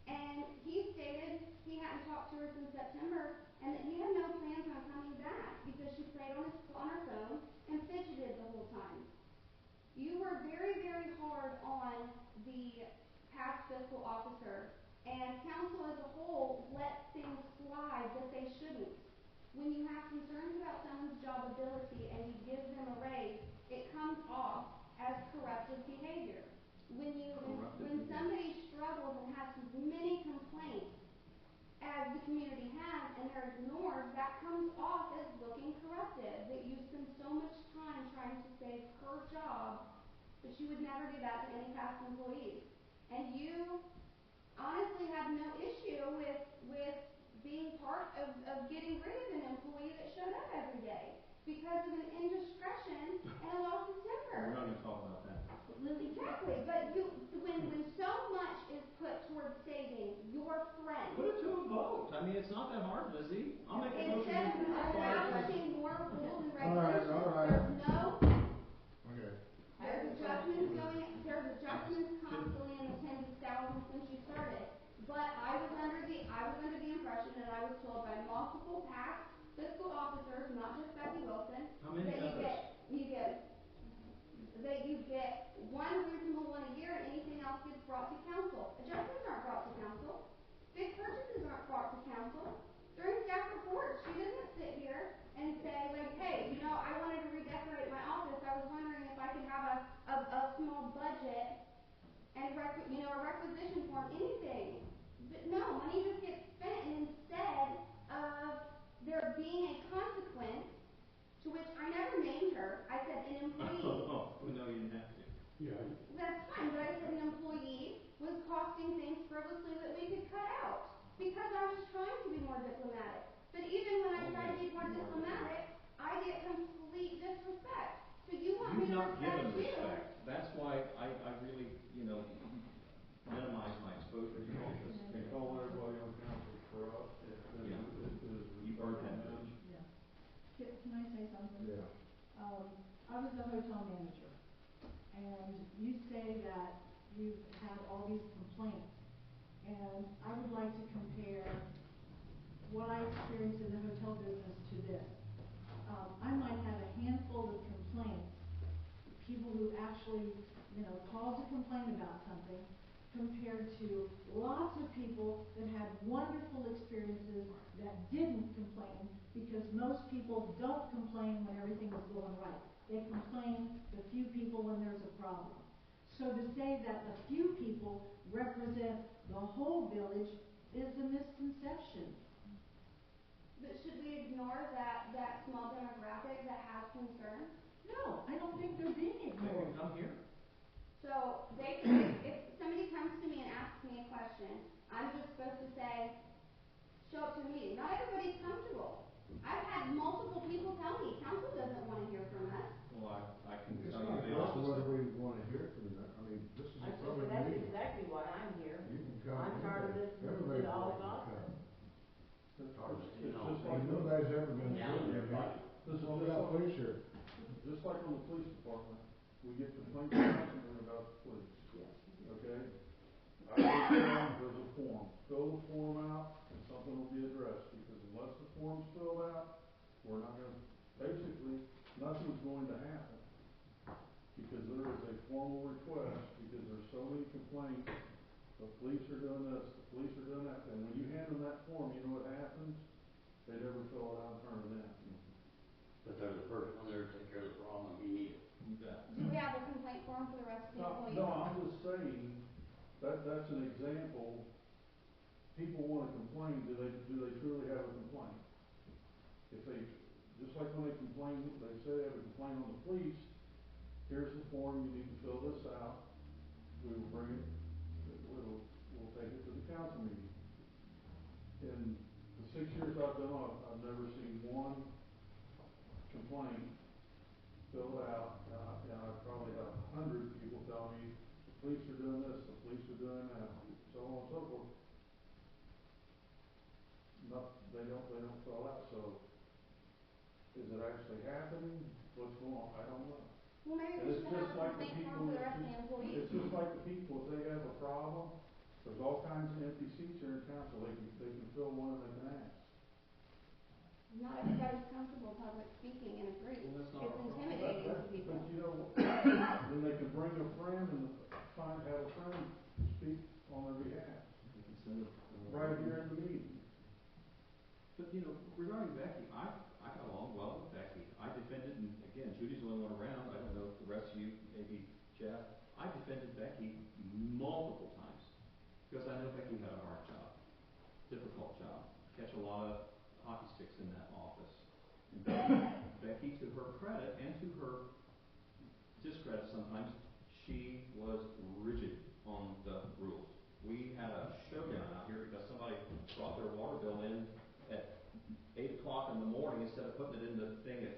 and he stated he hadn't talked to her since September, and that he had no plans on coming back because she played on her phone and fidgeted the whole time. You were very, very hard on the past fiscal officer, and council as a whole let things slide that they shouldn't. When you have concerns about someone's job ability and you give them a raise, it comes off as corruptive behavior. When somebody struggles and has as many complaints as the community has and they're ignored, that comes off as looking corruptive. That you spend so much time trying to save her job that she would never do that to any past employees. and you honestly have no issue with being part of getting rid of an employee that showed up every day because of an indiscretion and a loss of We're temper. not gonna talk about that. Exactly, but when so much is put towards saving your friend, Put it to a vote. I mean, it's not that hard, Lizzie. I'll make a motion. instead of to fire Lizzie. establishing more rules and All right, regulations, all right. there's no, Okay. there's adjustments constantly in the tens of thousands since you started. But I was under the impression, and I was told by multiple past fiscal officers, not just Becky Wilson, How many that others? you get one reasonable one a year and anything else gets brought to council. Adjustments aren't brought to council. Big purchases aren't brought to council. During staff reports, she doesn't sit here and say like, hey, I wanted to redecorate my office. I was wondering if I could have a small budget and a requisition form, anything. But no, money just gets spent, and instead of there being a consequence, to which I never named her, I said an employee. Oh, no, you didn't have to. Yeah. That's fine, but I said an employee was costing things frivolously that we could cut out because I was trying to be more diplomatic. But even when I try to be more diplomatic, I get complete disrespect. So you want me You've to not given respect you? respect. That's why I really, minimize my exposure to all this. And call everybody on council corrupt. Yeah. You've heard that. Yeah. Can I say something? Yeah. I was the hotel manager, and you say that you've had all these complaints, and I would like to compare what I experienced in the hotel business to this. I might have a handful of complaints, people who actually, called to complain about something, compared to lots of people that had wonderful experiences that didn't complain, because most people don't complain when everything is going right. They complain, the few people, when there's a problem. So to say that a few people represent the whole village is a misconception. But should we ignore that small demographic that has concerns? No, I don't think they're being They ignored. can come here. So if somebody comes to me and asks me a question, I'm just supposed to say, show up to a meeting. Not everybody's comfortable. I've had multiple people tell me, council doesn't want to hear from us. Well, I can It's tell not you a the question whether opposite. we want to hear from you. I mean, this is I a said, public that's meeting. exactly why I'm here. You can come. I'm tired of anytime. listening to Everybody's all the welcome to gossip. come. It's just And like, nobody's ever been Down rude there, to buddy. you. this is Talk just about like, police here. just like on the police department, we get complaints constantly about the police, Yes. okay? I understand there's a form, fill the form out, and something will be addressed, because unless the form's filled out, we're not gonna, basically, nothing's going to happen. Because there is a formal request, because there's so many complaints, the police are doing this, the police are doing that, and when you hand them that form, you know what happens? They never fill it out and turn it in. But there's a person there to take care of the problem you need. You bet. Do we have a complaint form for the rest of the employees? No, I'm just saying, that's an example. People wanna complain, do they truly have a complaint? If they, just like when they complain, they say they have a complaint on the police, here's the form, you need to fill this out, we will bring it, we'll take it to the council meeting. In the 6 years I've done it, I've never seen one complaint filled out, and I've probably had 100 people tell me, the police are doing this, the police are doing that, so on and so forth. They don't fill out, so is it actually happening? What's going on? I don't know. Well, maybe And we it's should have just a like the complaint people, form for the rest of the employees. it's just like the people, if they have a problem, there's all kinds of empty seats here in council, they can fill one and they can ask. Not everybody's comfortable public speaking in a group. Well, that's not It's our problem. intimidating to people. But you know, then they can bring a friend and have a friend speak on their behalf, You can send it. right here in the meeting. But, regarding Becky, I got along well with Becky. I defended, and again, Judy's the only one around, I don't know if the rest of you, maybe Jeff, I defended Becky multiple times, because I know Becky had a hard job, difficult job, catch a lot of hockey sticks in that office. And Becky, to her credit, and to her discredit sometimes, she was rigid on the rules. a showdown out here because somebody brought their water bill in at 8 o'clock in the morning instead of putting it in the thing at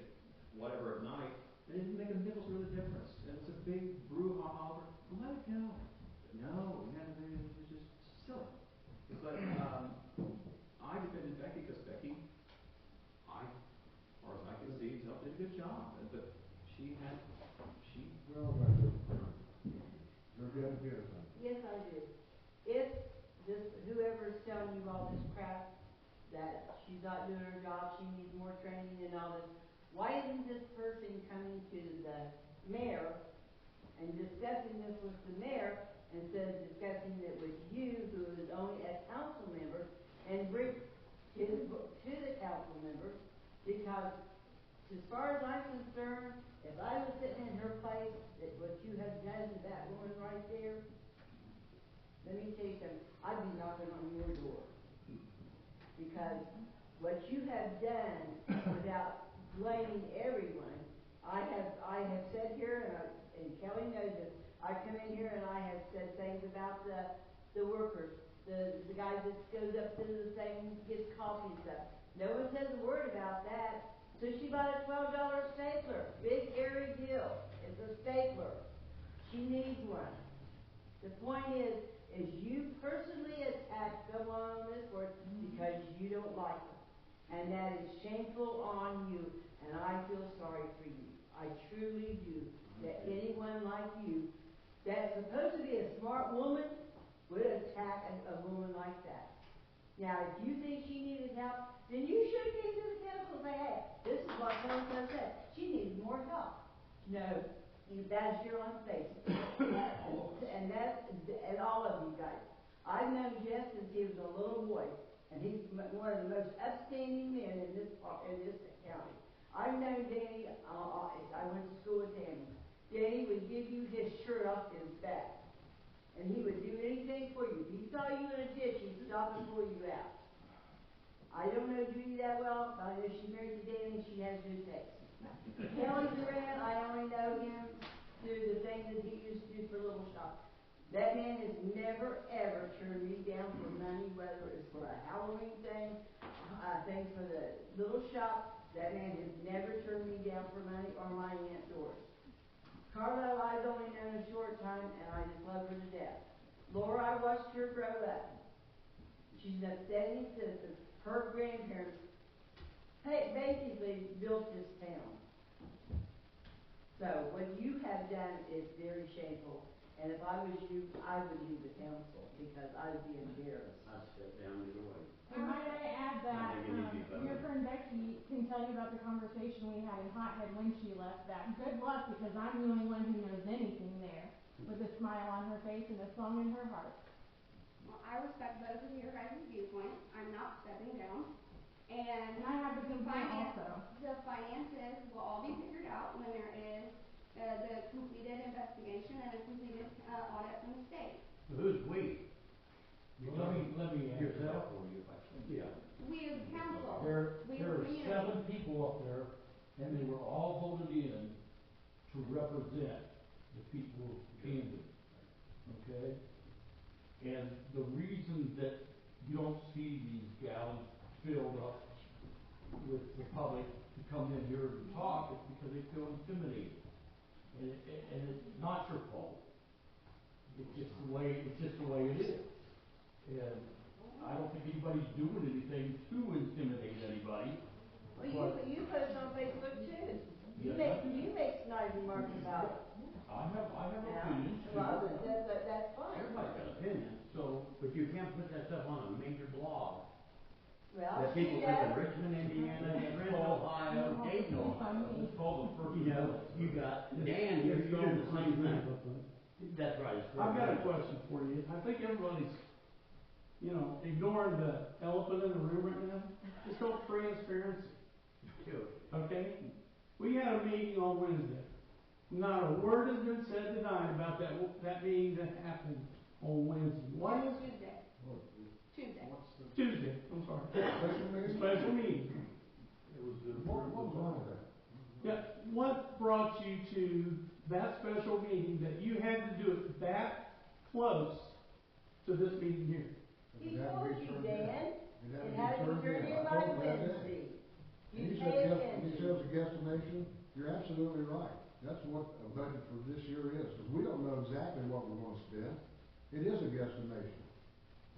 whatever at night. And it didn't make a nickel's worth of difference. And it's a big brouhaha over, let it go. No, it's just silly. But I defended Becky because Becky, as far as I can see, did a good job. But Well, that's it. Don't you have to get it done? Yes, I do. If this, whoever's telling you all this crap, that she's not doing her job, she needs more training and all this, why isn't this person coming to the mayor and discussing this with the mayor instead of discussing it with you, who is only a council member, and bring his book to the council members? Because as far as I'm concerned, if I was sitting in her place, that what you have done to that woman right there, let me tell you something, I'd be knocking on your door. Because what you have done, without blaming everyone, I have said here, and Kelly knows it, I come in here and I have said things about the workers, the guy that goes up to the thing, gets coffee and stuff. No one says a word about that. So she bought a $12 stapler, big hairy deal. It's a stapler. She needs one. The point is you personally attack someone on this board because you don't like her. And that is shameful on you, and I feel sorry for you. I truly do. That anyone like you, that's supposed to be a smart woman, would attack a woman like that. Now, if you think she needed help, then you should be to the council and say, hey, this is what so-and-so said. She needs more help. No, that's your own face. And all of you guys. I've known Jeff since he was a little boy, and he's one of the most upstanding men in this county. I've known Danny, I went to school with Danny. Danny would give you his shirt off his back. And he would do anything for you. If he saw you in a ditch, he'd stop and pull you out. I don't know Judy that well, but I know she's married to Danny and she has good taste. Kelly Durant, I only know him through the things that he used to do for Little Shop. That man has never, ever turned me down for money, whether it's for a Halloween thing, things for the Little Shop. That man has never turned me down for money or my Aunt Doris. Carlo, I've only known a short time, and I just love her to death. Laura, I watched her grow up. She's an upstanding citizen. Her grandparents basically built this town. So what you have done is very shameful. And if I was you, I would leave the council because I would be embarrassed. I'd step down either way. And might I add that, I think it needs to be better. your friend Becky can tell you about the conversation we had in Hothead when she left, that good luck, because I'm the only one who knows anything there, with a smile on her face and a song in her heart. Well, I respect both of your guys' viewpoints. I'm not stepping down. And And I have a complaint also. the finances will all be figured out when there is the completed investigation and a completed audit from the state. Who's we? Well, let me add Yourself that. or you, if I can. Yeah. We as council, There we were as community. 7 people up there, and they were all voted in to represent the people of Camden, okay? And the reason that you don't see these gallons filled up with the public to come in here and talk is because they feel intimidated. And it's not your fault. It's just the way it is. And I don't think anybody's doing anything to intimidate anybody. Well, you post on Facebook too. You Yes, I make do. snide remarks about it. I have Yeah. opinions too. Well, that's fine. Everybody's got opinions, So, but you can't put that stuff on a major blog. Well, That she people live in does. Richmond, Indiana, Trenton, Ohio, Dayton, Ohio. it's called the first You know, amendment. you got Dan, you're doing the same thing. That's right. it's I've got a for- question for you. I think everybody's, ignoring the elephant in the room right now. It's called transparency, Dude, okay? We had a meeting on Wednesday. Not a word has been said tonight about that meeting that happened on Wednesday. What is Tuesday. Tuesday. Tuesday, I'm sorry. Special meeting? Special meeting. It was the. What was wrong with that? Yeah, what brought you to that special meeting that you had to do it that close to this meeting here? absolutely right. That's what a budget for this year is, because we don't know exactly what we're gonna spend. It is a guesstimation.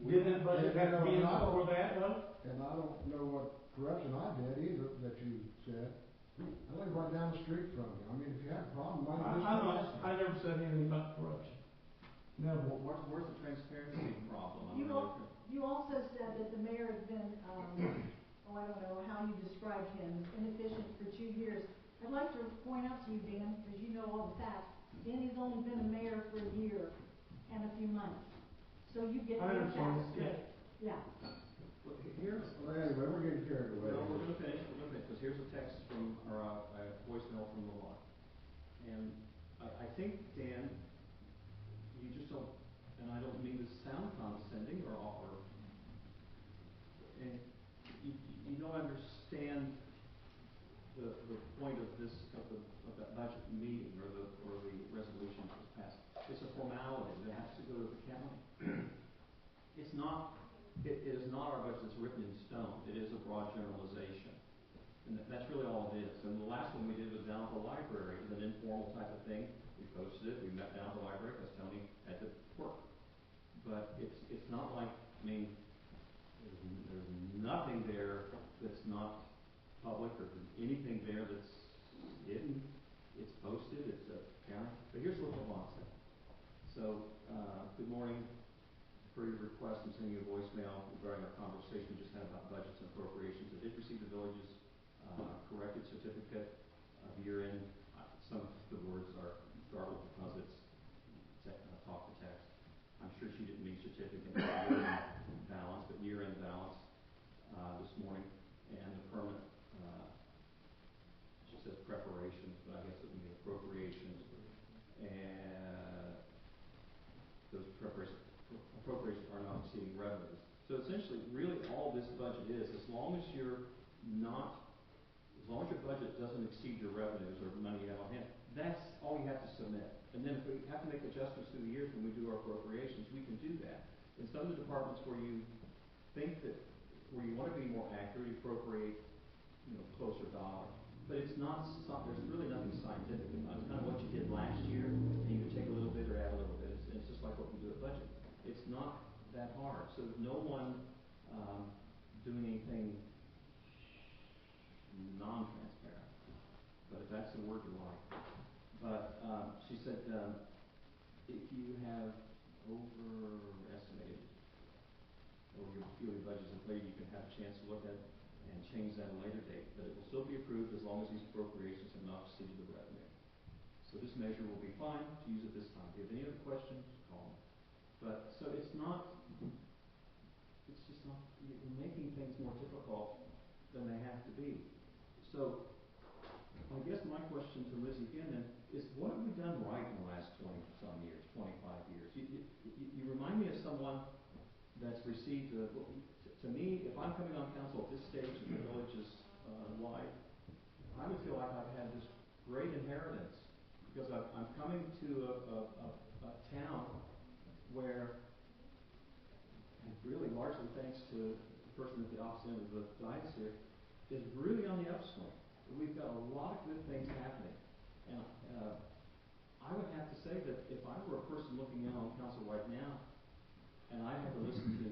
Did that budget have to be in And I don't- for that, though? And I don't know what corruption I did either, that you said. I live right down the street from you. I mean, if you have a problem, why don't you just ask me? I never said anything about corruption. Never. Where's the transparency problem? I'm You really al- you also said that the mayor has been, I don't know how you described him, inefficient for 2 years. I'd like to point out to you, Dan, because you know all the facts, Danny's only been a mayor for a year and a few months. So you get I your understand, facts straight. Yeah. Well, here's, Well, anyway, we're getting carried away. no, we're gonna finish, because here's a text from, or a voicemail from Lamar. And I think, Dan, you just don't, and I don't mean to sound condescending or and you don't understand the point of this, of that budget meeting, or the resolution that was passed. It's a formality that has to go to the county. It's not, it is not our budget that's written in stone. It is a broad generalization. And that's really all it is. And the last one we did was down at the library. It was an informal type of thing. We posted it, we met down at the library because Tony had to work. But it's not like, I mean, there's nothing there that's not public, or anything there that's hidden. It's posted, it's a county. But here's what the law said. So, good morning. Per your request, I'm sending you a voicemail regarding our conversation we just had about budgets and appropriations. I did receive the village's corrected certificate of year-end. Some of the words are garbled because it's talk to text. I'm sure she didn't mean certificate, year-end balance, but year-end balance this morning. And the permanent, she says preparations, but I guess it would be appropriations. And those appropriations are not exceeding revenues. So essentially, really all this budget is, as long as your budget doesn't exceed your revenues or the money you have on hand, that's all you have to submit. And then if we have to make adjustments through the years when we do our appropriations, we can do that. In some of the departments where you think that, where you want to be more accurate, you appropriate, closer dollars. But it's not, there's really nothing scientific about it. It's kind of what you did last year, and you can take a little bit or add a little bit. It's just like what we do at budget. It's not that hard. So there's no one doing anything non-transparent. But if that's the word you like. But she said, if you have overestimated, or your yearly budget is inflated, you can have a chance to look at it and change that at a later date. But it will still be approved as long as these appropriations have not exceeded the revenue. So this measure will be fine to use at this time. If you have any other questions, call me. But, so it's just not, you're making things more difficult than they have to be. So, I guess my question to Lizzie again then is, what have we done right in the last 20-some years, 25 years? You remind me of someone that's received, to me, if I'm coming on council at this stage in the village's life, I would feel like I've had this great inheritance, because I'm coming to a town where, and really largely thanks to the person at the opposite end of the dais here, is really on the upswing. We've got a lot of good things happening. And I would have to say that if I were a person looking in on council right now, and I had to listen to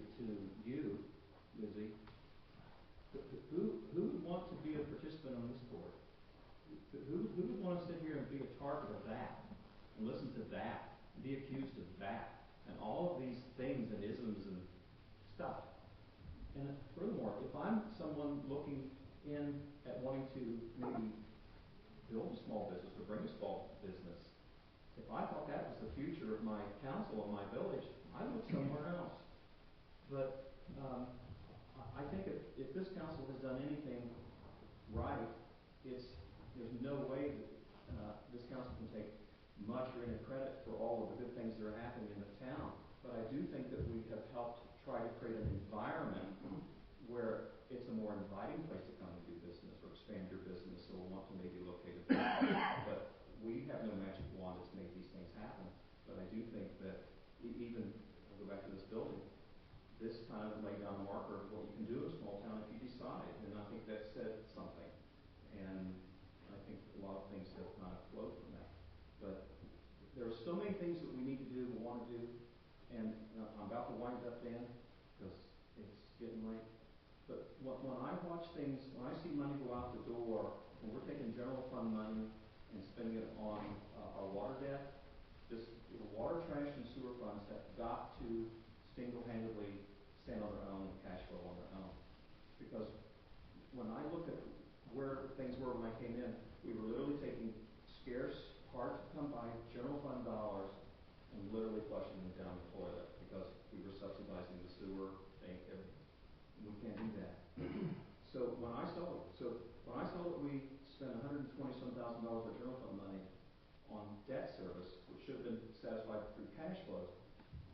you, Lizzie, who would want to be a participant on this board? Who would want to sit here and be a target of that, and listen to that, and be accused of that, and all of these things and isms and stuff? And furthermore, if I'm someone looking in at wanting to maybe build a small business or bring a small business, if I thought that was the future of my council or my village, I'd look somewhere else. But I think if this council has done anything right, there's no way that this council can take much or any credit for all of the good things that are happening in the town. But I do think that we have helped try to create an environment where it's a more inviting place to come and do business or expand your business or want to maybe locate a business. But we have no magic wand that's made these things happen. But I do think that even, I'll go back to this building, this kind of laid down a marker of what you can do in a small town if you decide. And I think that said something. And I think a lot of things have kind of flowed from that. But there are so many things that we need to do, we want to do, and I'm about to wind up, Dan, because it's getting late. But when I watch things, when I see money go out the door, when we're taking general fund money and spending it on our water debt, the water, trash, and sewer funds have got to single-handedly stand on their own and cash flow on their own. Because when I look at where things were when I came in, we were literally taking scarce, hard-to-come-by general fund dollars and literally flushing them down the toilet because we were subsidizing the sewer thing. We can't do that. So when I saw that we spent $120-some thousand of general fund money on debt service, which should have been satisfied through cash flows,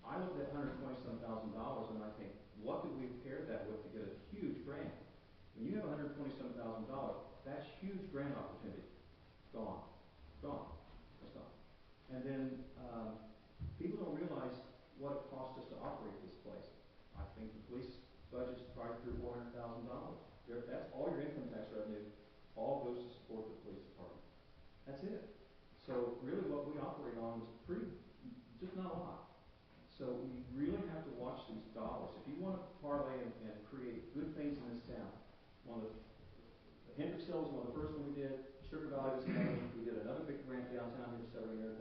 I looked at $120-some thousand and I think, what did we pair that with to get a huge grant? When you have $120-some thousand, that's huge grant opportunity. Gone. That's gone. And then people don't realize what it cost us to operate this place. I think the police budget's probably $300,000-400,000. That's all your income tax revenue, all goes to support the police department. That's it. So really what we operate on is just not a lot. So we really have to watch these dollars. If you want to parlay and create good things in this town, Hendricks Hill was one of the first one we did. Sugar Valley was another one. We did another big grant downtown here, $700,000.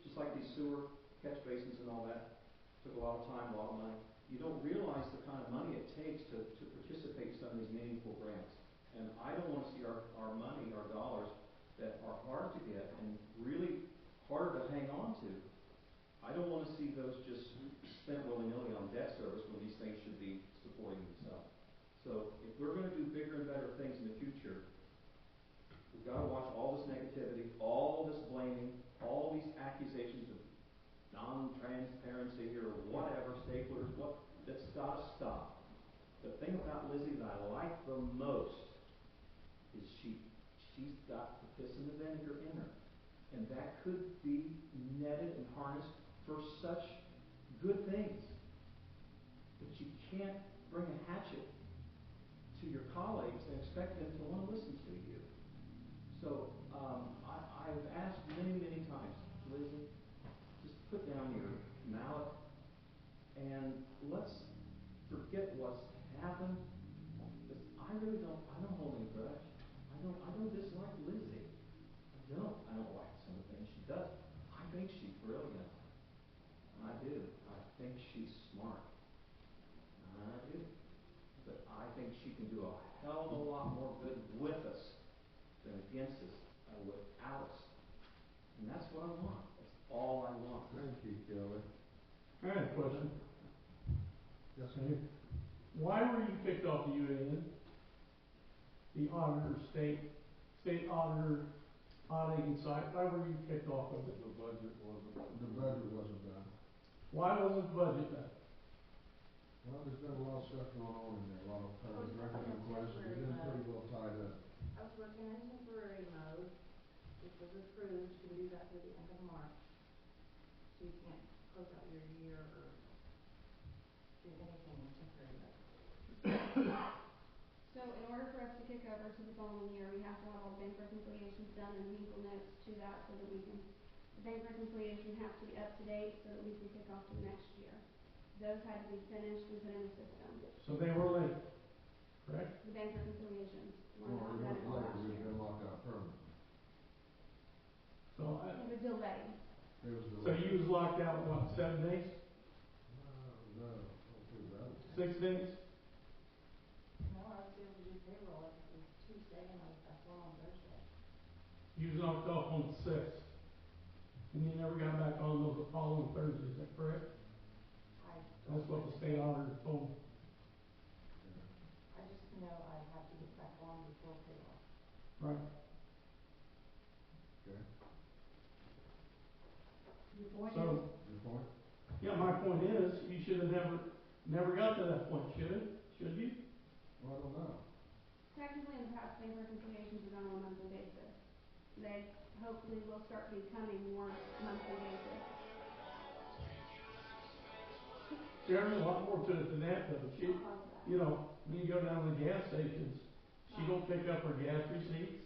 Just like these sewer catch basins and all that. Took a lot of time, a lot of money. You don't realize the kind of money it takes to participate in some of these meaningful grants. And I don't want to see our money, our dollars, that are hard to get and really harder to hang on to. I don't want to see those just spent willy-nilly on debt service when these things should be supporting themselves. So if we're going to do bigger and better things in the future, we've got to watch all this negativity, all this blaming, all these accusations of non-transparency or whatever, staplers, that's got to stop. The thing about Lizzie that I like the most is she's got the piss and the vinegar in her. And that could be netted and harnessed for such good things. But you can't bring a hatchet to your colleagues and expect them to want to listen to you. So I've asked many, many times, Lizzie, just put down your mallet and let's forget what's happened. Because I don't hold any grudge. I don't dislike Lizzie. I don't like some of the things she does. I think she's brilliant. I do. I think she's smart. I do. But I think she can do a hell of a lot more good with us than against us or without us. And that's what I want. That's all I want. Thank you, Kelly. I had a question. Yes, sir. Okay. Why were you kicked off the UAN? The auditor, state auditor, auditing site, why were you kicked off of it? The budget wasn't. The budget wasn't done. Why wasn't the budget done? Well, there's been a lot of stuff going on in there, a lot of record requests, we've been pretty well tied up. I was working in temporary mode, which was approved, you can do that through the end of March. So you can't close out your year or do anything in temporary mode. So in order for us to kick over to the following year, we have to have all bank reconciliations done and Hinkle notes to that so that we can, the bank reconciliation has to be up to date so that we can kick off to the next year. Those had to be finished and put in the system. So they were late, correct? The bank reconciliations were Well, not we done weren't until late, last we've year. been locked out permanently. So It was delayed. There was so you was locked out, what, 7 days? No, don't do that. 6 days? No, I was able to do payroll if it was Tuesday and I was back on Thursday. You was knocked off on the 6th. And you never got back on the following Thursday, is that correct? That's what the state auditor told me. I just know I have to get back on before payroll. Right. Okay, Your point So, is, your point? yeah, my point is, you should have never got to that point, should you? Well, I don't know. Technically, in the past, bank reconciliations are done on a monthly basis. They hopefully will start becoming more monthly basis. There's a lot more to it than that, though. She, I'll pause that. you know, when you go down to the gas stations, she don't pick up her gas receipts.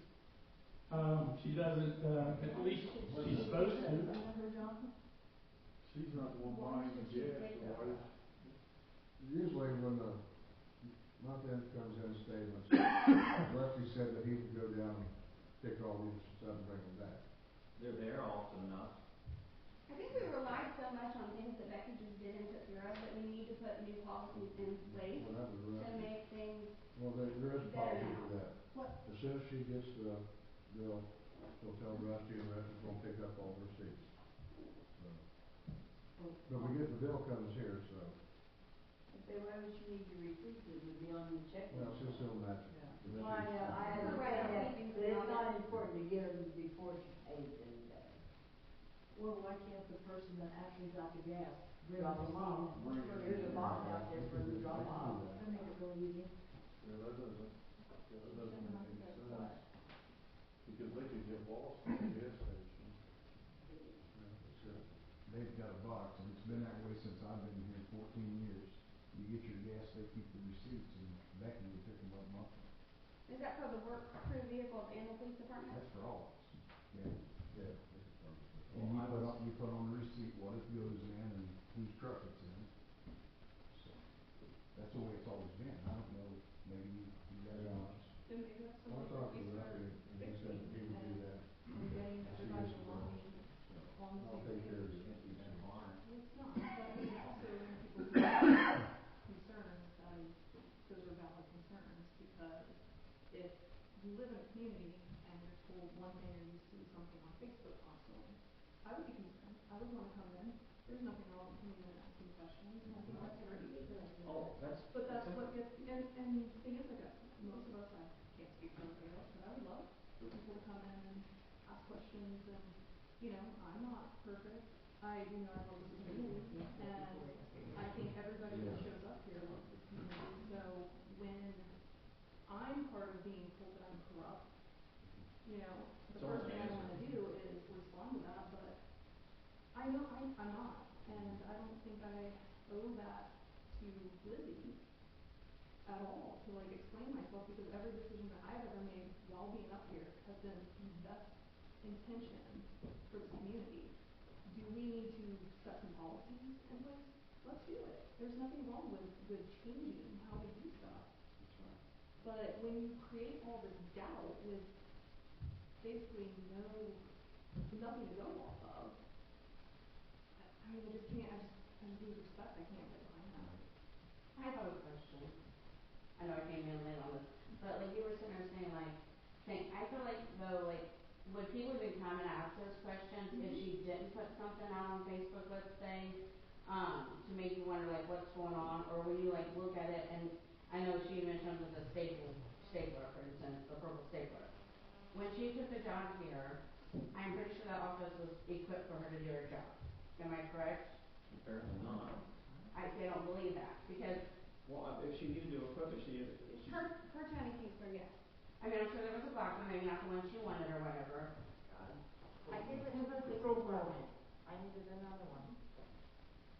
She doesn't, at least she's supposed to. Isn't that her job? She's not the one buying the gas, so why does? Usually when the month end comes in statements, Lefty said that he could go down and pick all these stuff and bring them back. They're there often enough. I think we relied so much on things that Becky just did and took care of that we need to put new policies in place Well, that was to right. make things Well, there is a better policy now. for that. What? As soon as she gets the bill, she'll tell Rusty and Rusty's gonna pick up all the receipts. So, but we get the bill comes here, so, Then why would you need your receipts, it would be on the check. well, she'll still match it. Yeah. The Well, I know, receipts. I We're right, understand that, keeping but some it's on not it. important to get them before she pays them. Well, why can't the person that actually got the gas bring Drop the them off. receipt in? There's a box out there for them to drop off. That'd make it really easy. Yeah, that doesn't make any sense, because they could get lost at the gas station. Yeah, that's it. They've got a box, and it's been that way since I've been here 14 years. You get your gas, they keep the receipts, and Becky would pick them up monthly. Is that for the work crew vehicles and the police department? That's for all of us. Yeah. Yeah. And you put on the receipt what it goes in and whose truck it's in. So, that's the way it's always been. I don't know, maybe you guys Yeah. know. Then maybe that's I'll something talk that to we start Lefty, and he said that he would do that. and getting She everybody gets the along, bills. on the I'll same take care of page. it. Well, it's not, but I mean, also when people have concerns, those are valid concerns, because if you live in a community and you're told one thing or you see something on Facebook constantly, I would be concerned, I would wanna come in, there's nothing wrong with coming in and asking questions, and I think that's great. Oh, But that's what gets, and the thing is, like, most of us, I can't speak for everybody else, but I would love for people to come in and ask questions, and, you know, I'm not perfect. I love this community, and I think everybody that shows up here loves this community, so when I'm part of being told that I'm corrupt, you know, the It's always first thing I an wanna do is respond to that, but I know I'm not, and I don't think I owe that to Lizzie at all, to like explain myself, because every decision that I've ever made while being up here has been in best intention for this community. Do we need to set some policies in place? Let's do it. There's nothing wrong with changing how we do stuff. But when you create all this doubt with basically nothing to go off of, I mean, I just lose respect, I can't get behind that. I have a question. I know I came in late on this, but like you were sitting there saying, I feel like though, like, when people even come and ask those questions, if she didn't put something out on Facebook, let's say, to make you wonder like what's going on, or when you like look at it, and I know she mentioned with the stapler, for instance, the purple stapler. When she took the job here, I'm pretty sure that office was equipped for her to do her job. Am I correct? Apparently not. I don't believe that, because Well, if she needed to equip it, Her Tony Kingsbury, yes. I mean, I'm sure there was a box, but maybe not the one she wanted or whatever. I did it with the program. I needed another one.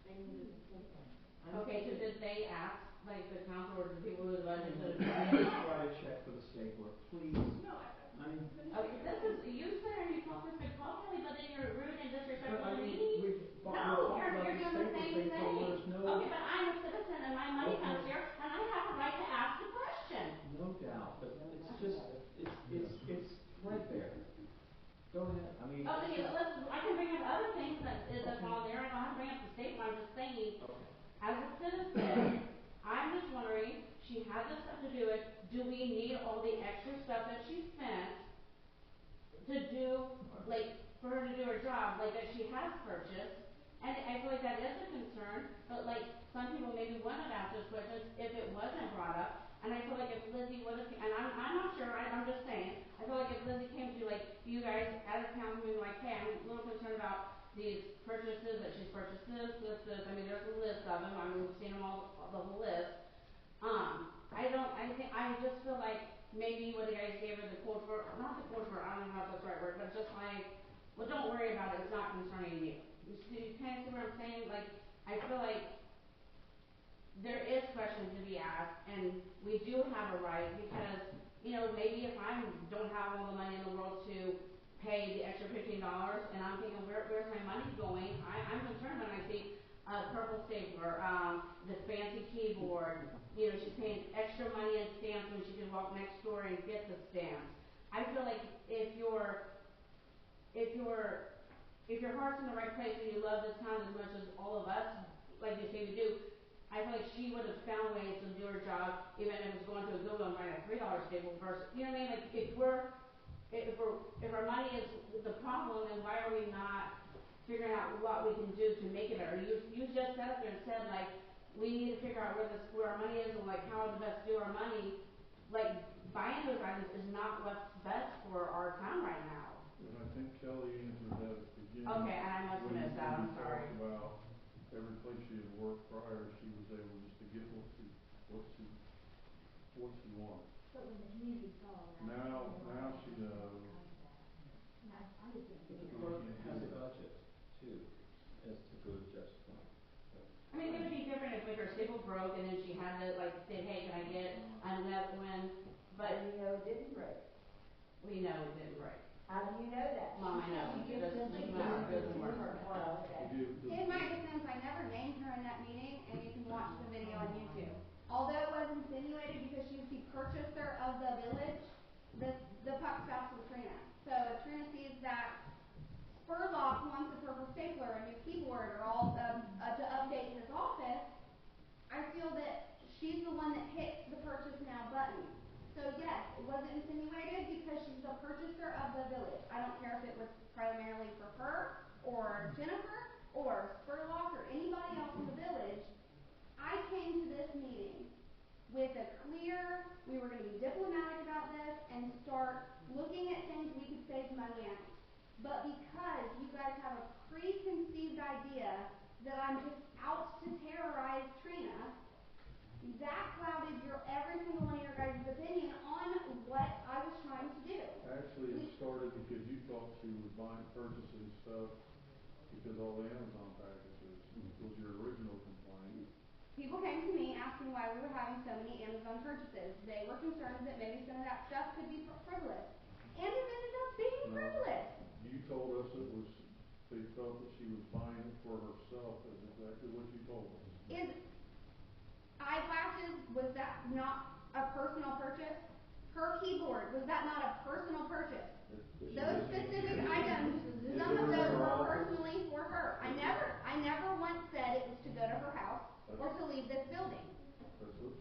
They needed the same one. Okay, so did they ask, like, the council or the people who budget to Please write a check for the stapler, please. No, I mean, Okay, this is, you sit there and you talk this big talk, Kelly, but then you're rude and disrespectful to me. we've No, talked you're about doing the the same stapler thing, so thing. there's no, Okay, but I'm a citizen and my money comes here, and I have a right to ask a question. no doubt, but it's just, it's right there. Go ahead, I mean. Okay, listen, I can bring up other things that's on there, I don't have to bring up the statement, I'm just saying, Okay. as a citizen, I'm just wondering, she had this stuff to do it, do we need all the extra stuff that she spent to do, like, for her to do her job, like, that she has purchased? And I feel like that is a concern, but like, some people maybe wouldn't have asked those questions if it wasn't brought up. And I feel like if Lizzie would have, and I'm not sure, I'm just saying, I feel like if Lizzie came to like, you guys as a council, being like, hey, I'm a little concerned about these purchases, that she's purchased this, I mean, there's a list of them, I mean, we've seen them all, the whole list. I just feel like maybe what you guys gave her the quote for, not the quote for, I don't know if that's the right word, but just like, well, don't worry about it, it's not concerning you. You kind of see what I'm saying? Like, I feel like there is questions to be asked, and we do have a right, because you know, maybe if I don't have all the money in the world to pay the extra $15, and I'm thinking, where's my money going? I'm concerned when I see a purple stapler, this fancy keyboard, you know, she's paying extra money in stamps when she can walk next door and get the stamps. I feel like if your heart's in the right place and you love this town as much as all of us, like you say we do, I feel like she would have found ways to do her job, even if it was going to a Goodwill and buying a $3 staple versus, you know what I mean? Like, if our money is the problem, then why are we not figuring out what we can do to make it better? You just sat up there and said, like, we need to figure out where our money is and, like, how to best do our money. Like, buying those items is not what's best for our town right now. And I think Kelly answered that at the beginning. Okay, I must have missed that, I'm sorry. When we talked about every place she had worked prior, she was able just to get what she wanted. But when the community saw that. Now she knows. I just didn't But think the it clerk was- has a budget too, as to go to Jeff's point. I mean, it would be different if like her staple broke and then she had to like say, hey, can I get another one? But You know, it didn't break. we know it didn't break. How do you know that? Mom, I know. She It just doesn't simply matter. It didn't doesn't work. remember. Well, okay. In my defense, I never named her in that meeting, and you can watch the video on YouTube. Although it was insinuated because she was the purchaser of the village, the puck stops with Trina. So if Trina sees that Spurlock wants a purple stapler, a new keyboard, or all to update his office, I feel that she's the one that hits the purchase now button. So yes, it wasn't insinuated because she's the purchaser of the village. I don't care if it was primarily for her, or Jennifer, or Spurlock, or anybody else in the village. I came to this meeting with a clear, we were gonna be diplomatic about this and start looking at things we could save money on. But because you guys have a preconceived idea that I'm just out to terrorize Trina, that clouded every single one of your guys' opinion on what I was trying to do. Actually, it started because you thought she was purchasing stuff because all the Amazon packages was your original complaint. People came to me asking why we were having so many Amazon purchases. They were concerned that maybe some of that stuff could be frivolous. And it ended up being frivolous. You told us they felt that she was buying it for herself, is exactly what you told us. Is eyeglasses, was that not a personal purchase? Her keyboard, was that not a personal purchase? Those specific items, some of those were personally for her. I never once said it was to go to her house or to leave this building.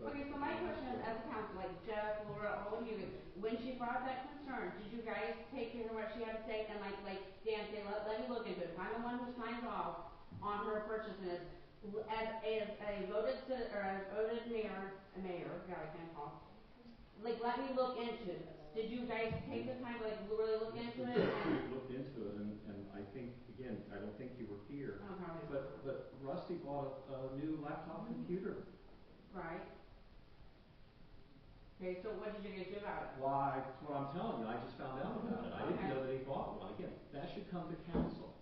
Okay, so my question is, as a council, like Jeff, Laura, all of you, when she brought that concern, did you guys take care of what she had to say and like Dan say, let me look into it. If I'm the one who signs off on her purchases, as a voted mayor, God, I can't talk. Like, let me look into this. Did you guys take the time to like really look into it? We looked into it and I think, again, I don't think you were here. Oh, probably. But Rusty bought a new laptop computer. Right. Okay, so what did you guys do about it? Why, that's what I'm telling you, I just found out about it. I didn't know that he bought one. Again, that should come to council,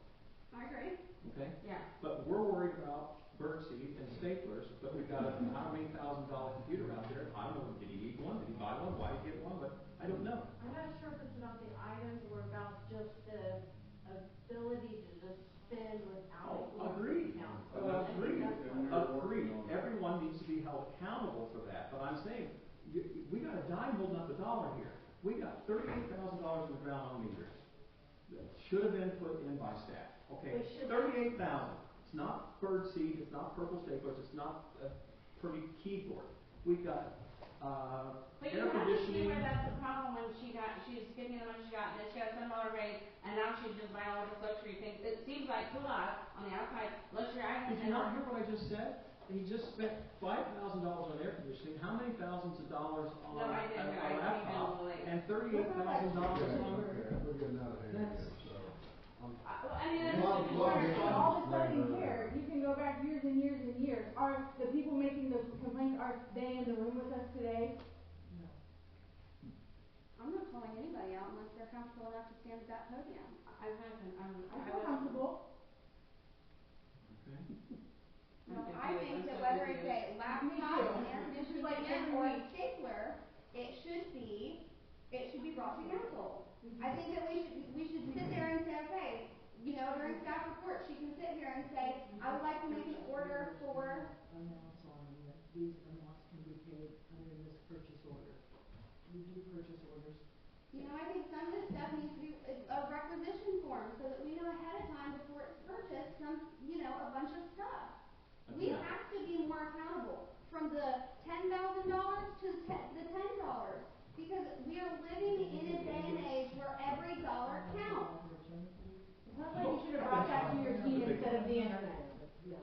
I agree. okay? Yeah. But we're worried about birdseed and staplers, but we've got a how many $1,000 computer out there. I don't know, did he need one? Did he buy one? Why did he get one? But I don't know. I'm not sure if it's about the items or about just the ability to just spend without. Agreed. Agreed. That's what- Agreed. Everyone needs to be held accountable for that. But I'm saying, we got a dime holding up the dollar here. We got $38,000 in the ground on meters that should have been put in by staff. Okay, We should- 38,000. It's not birdseed, it's not purple staplers, it's not a pretty keyboard. We've got, But you air have to see conditioning. where that's the problem when she's getting the money she got, and then she got a $7 raise, and now she's just buying all this luxury things. It seems like to us, on the outside, luxury items. Did you not hear what I just said? He just spent $5,000 on air conditioning, how many thousands of dollars on No, I didn't. a I came in a laptop, little late. and $38,000 on. We're getting out of hand here, so. I mean, that's Well, the well, concern. yeah. All the studying here, you can go back years and years and years. Are the people making those complaints, are they in the room with us today? I'm not calling anybody out unless they're comfortable enough to stand at that podium. I I feel comfortable. Okay. No, I think that whether it's a laptop, an air conditioning unit, or a stapler, it should be it should be brought to council. I think that we should sit there and say, okay, you know, during staff report, she can sit here and say, I would like to make an order for, Amounts on that, these amounts can be paid under this purchase order. We do purchase orders. you know, I think some of this stuff needs to be a requisition form so that we know ahead of time before it's purchased, you know, a bunch of stuff. We Yeah. have to be more accountable from the $10,000 to the $10, because we are living in a day and age where every dollar counts. It sounds like you should have brought that to your team instead of the internet. Yeah.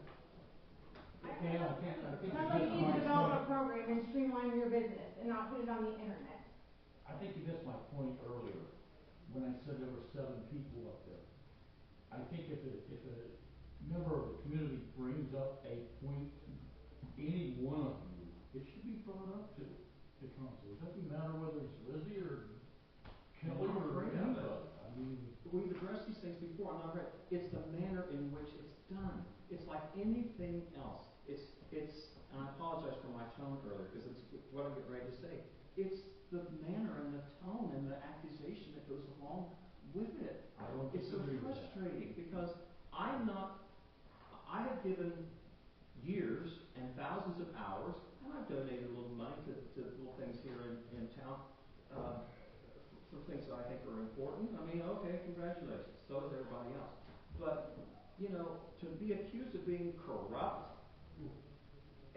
Pam, I think It you sounds like you missed need my to develop a point. program and streamline your business and not put it on the internet. I think you missed my point earlier, when I said there were 7 people up there. I think if a member of the community brings up a point, any one of you, it should be brought up to council. It doesn't matter whether it's Lizzie or Kelly I'm or afraid of it. anybody. I mean, We've addressed these things before, I'm not right, it's the manner in which it's done. It's like anything else. It's, and I apologize for my tone earlier, because it's what I'm getting ready to say. It's the manner and the tone and the accusation that goes along with it. I don't It's so disagree with that. frustrating, because I have given years and thousands of hours, and I've donated a little money to little things here in town, for things that I think are important. I mean, okay, congratulations, so does everybody else. But, you know, to be accused of being corrupt,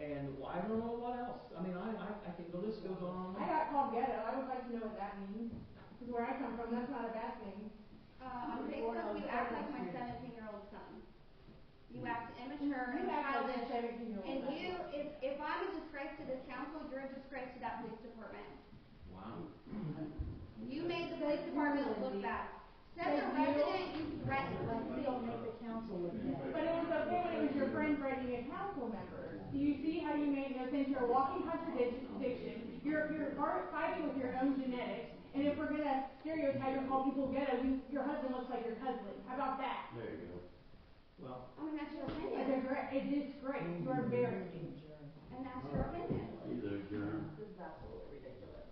and well, I don't know what else. I mean, I think the list goes on. I got called ghetto. I would like to know what that means. Because where I come from, that's not a bad thing. On Facebook, you act like my 17-year-old son. You act immature and You act like childish. a 17-year-old. And you, if I'm a disgrace to this council, you're a disgrace to that police department. Wow. You made the police department look bad. Said the Thank you. resident you threatened. They don't make the council look bad. But it was okay when it was your friend threatening a council member. Do you see how you made no sense? You're a walking contradiction. You're fighting with your own genetics. And if we're gonna stereotype and call people ghetto, your husband looks like your cousin. How about that? There you go. Well, I mean, that's your It's opinion. a disgrace. You're embarrassing. And that's your opinion. He's a germ. This is absolutely ridiculous.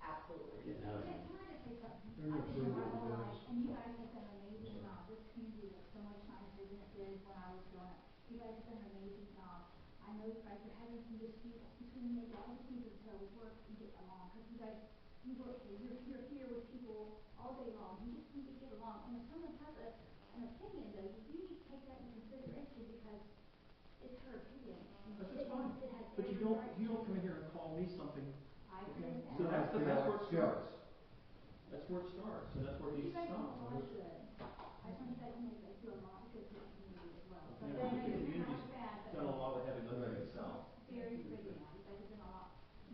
Absolutely Getting ridiculous. out of Can I just say something? They're I've been here my approving whole this. life, and you guys have done an amazing job. This community looks so much nicer than it did when I was growing up. You guys have done an amazing job. I know you guys are having some disputes between maybe all the people until we work and get along, because you guys, you work here, you're here with people all day long. You just need to get along. And if someone has an opinion, though, you need to take that into consideration, because it's her opinion. But It that's fine. it has but you every don't, right you don't to. come in here and call me something. I Okay? agree with So that. that's where it Yeah. starts. That's where it starts, and that's where it You needs to guys do a stop. lot of good. I just want you guys to know you guys do a lot of good for the community as well. So, Okay, I know the you're community's not bad, but done a lot of heavy lifting itself. very pretty now. You guys have done a lot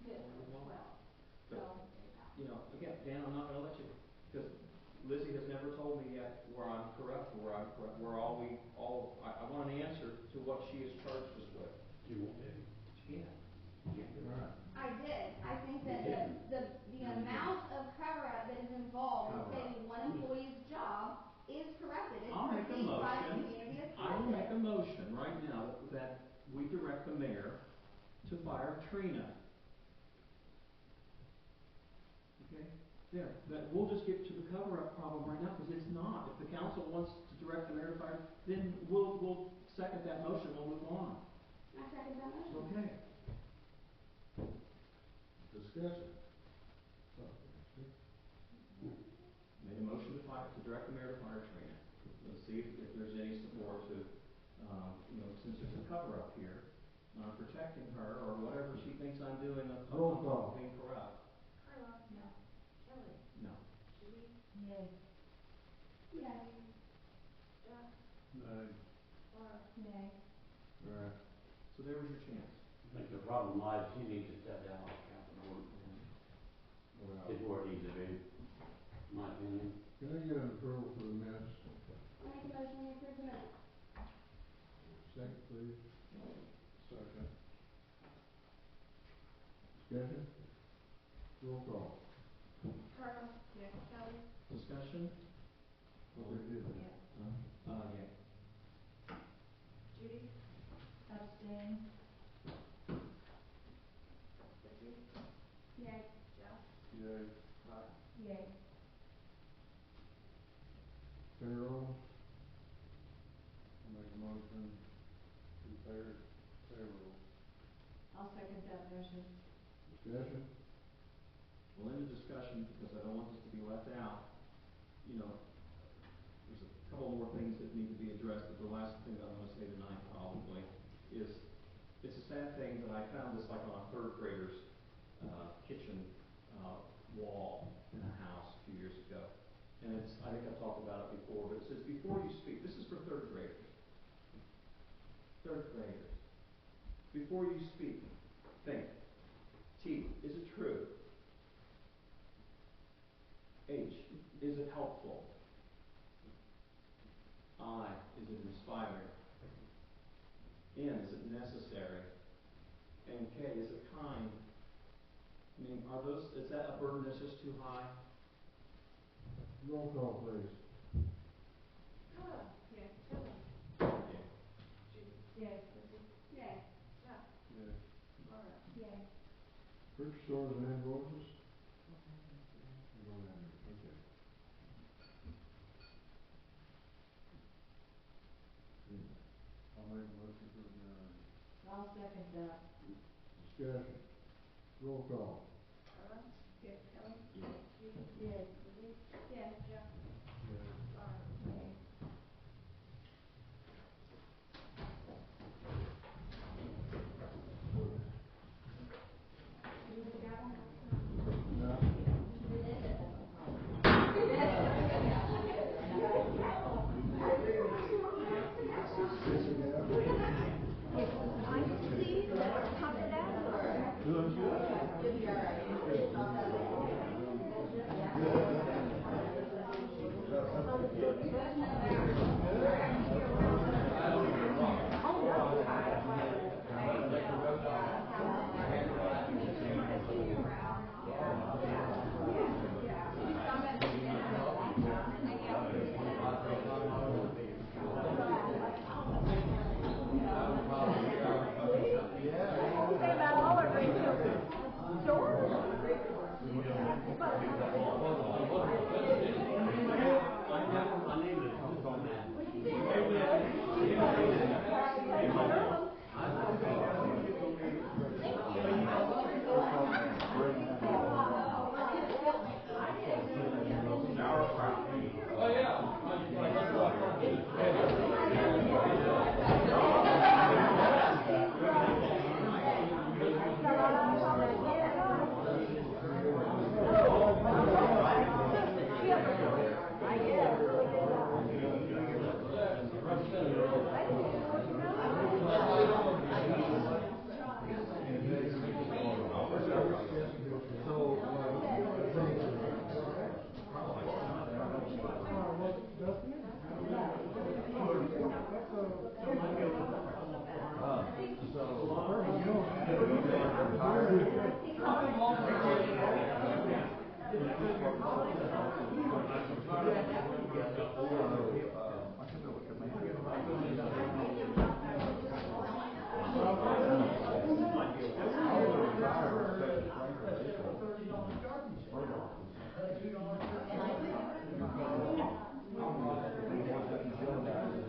good as well. So, You know, again, Dan, I'm not gonna let you, because Lizzie has never told me yet where I'm corrupt, where I'm corrupt, where I want an answer to what she has charged us with. She won't tell you. She can't. She can't do it. Right. I did. I think that You the amount of cover-up that is involved in saving one employee's job is corrected. It's I'll make a perceived by the motion. community as I will make a corrected. motion right now that we direct the mayor to fire Trina. Okay? There, we'll just get to the cover-up problem right now, because it's not. If the council wants to direct the mayor to fire, then we'll second that motion, we'll move on. I second that motion. Okay. Discussion. Made a motion to direct the mayor to fire Trina. Let's see if there's any support to, since there's a cover-up here, protecting her, or whatever she thinks I'm doing, Roll call. being corrupt. Carla? No. Kelly? No. Judy? Yay. Yes. Jeff? Aye. Laura? Nay. Right. So there was your chance. I think the problem lies, she needs to step down off council board. Well, It's where it needs to be, in my opinion. can I get an approval for the minutes? I make a motion to approve the minutes. Second, please. Second. Discussion? Roll call. Carla? Yes. Kelly? Discussion? What we did there. Yes. Huh? Yeah. Judy? Abstain. Vicky? Yes. Jeff? that motion. Discussion? Well, in the discussion, because I don't want this to be left out, you know, there's a couple more things that need to be addressed, but the last thing that I'm gonna say tonight probably is, it's a sad thing that I found this like on a third grader's, kitchen, wall in a house a few years ago. And it's, I think I've talked about it before, but it says, before you speak, this is for third graders. Third graders. Before you speak, think. T, is it true? H, is it helpful? I, is it inspiring? N, is it necessary? And K, is it kind? I mean, is that a burden that's just too high? Roll call, please. Yes. Yeah. Yes. Yay. Jeff. Yes. Laura. Yay. Purchase orders and invoices? You don't have any, okay. I'll make a motion to adjourn. I'll second that. Discussion? Roll call. Laura. Yes. Kelly. Yeah. Judy. Yes. Susie. Yes. Jeff. Yes. Laura. Yay. No? Doing good.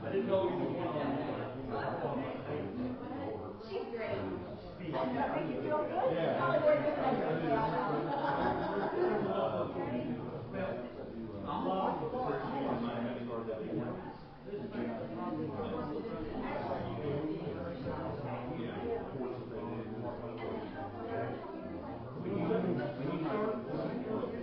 I didn't know you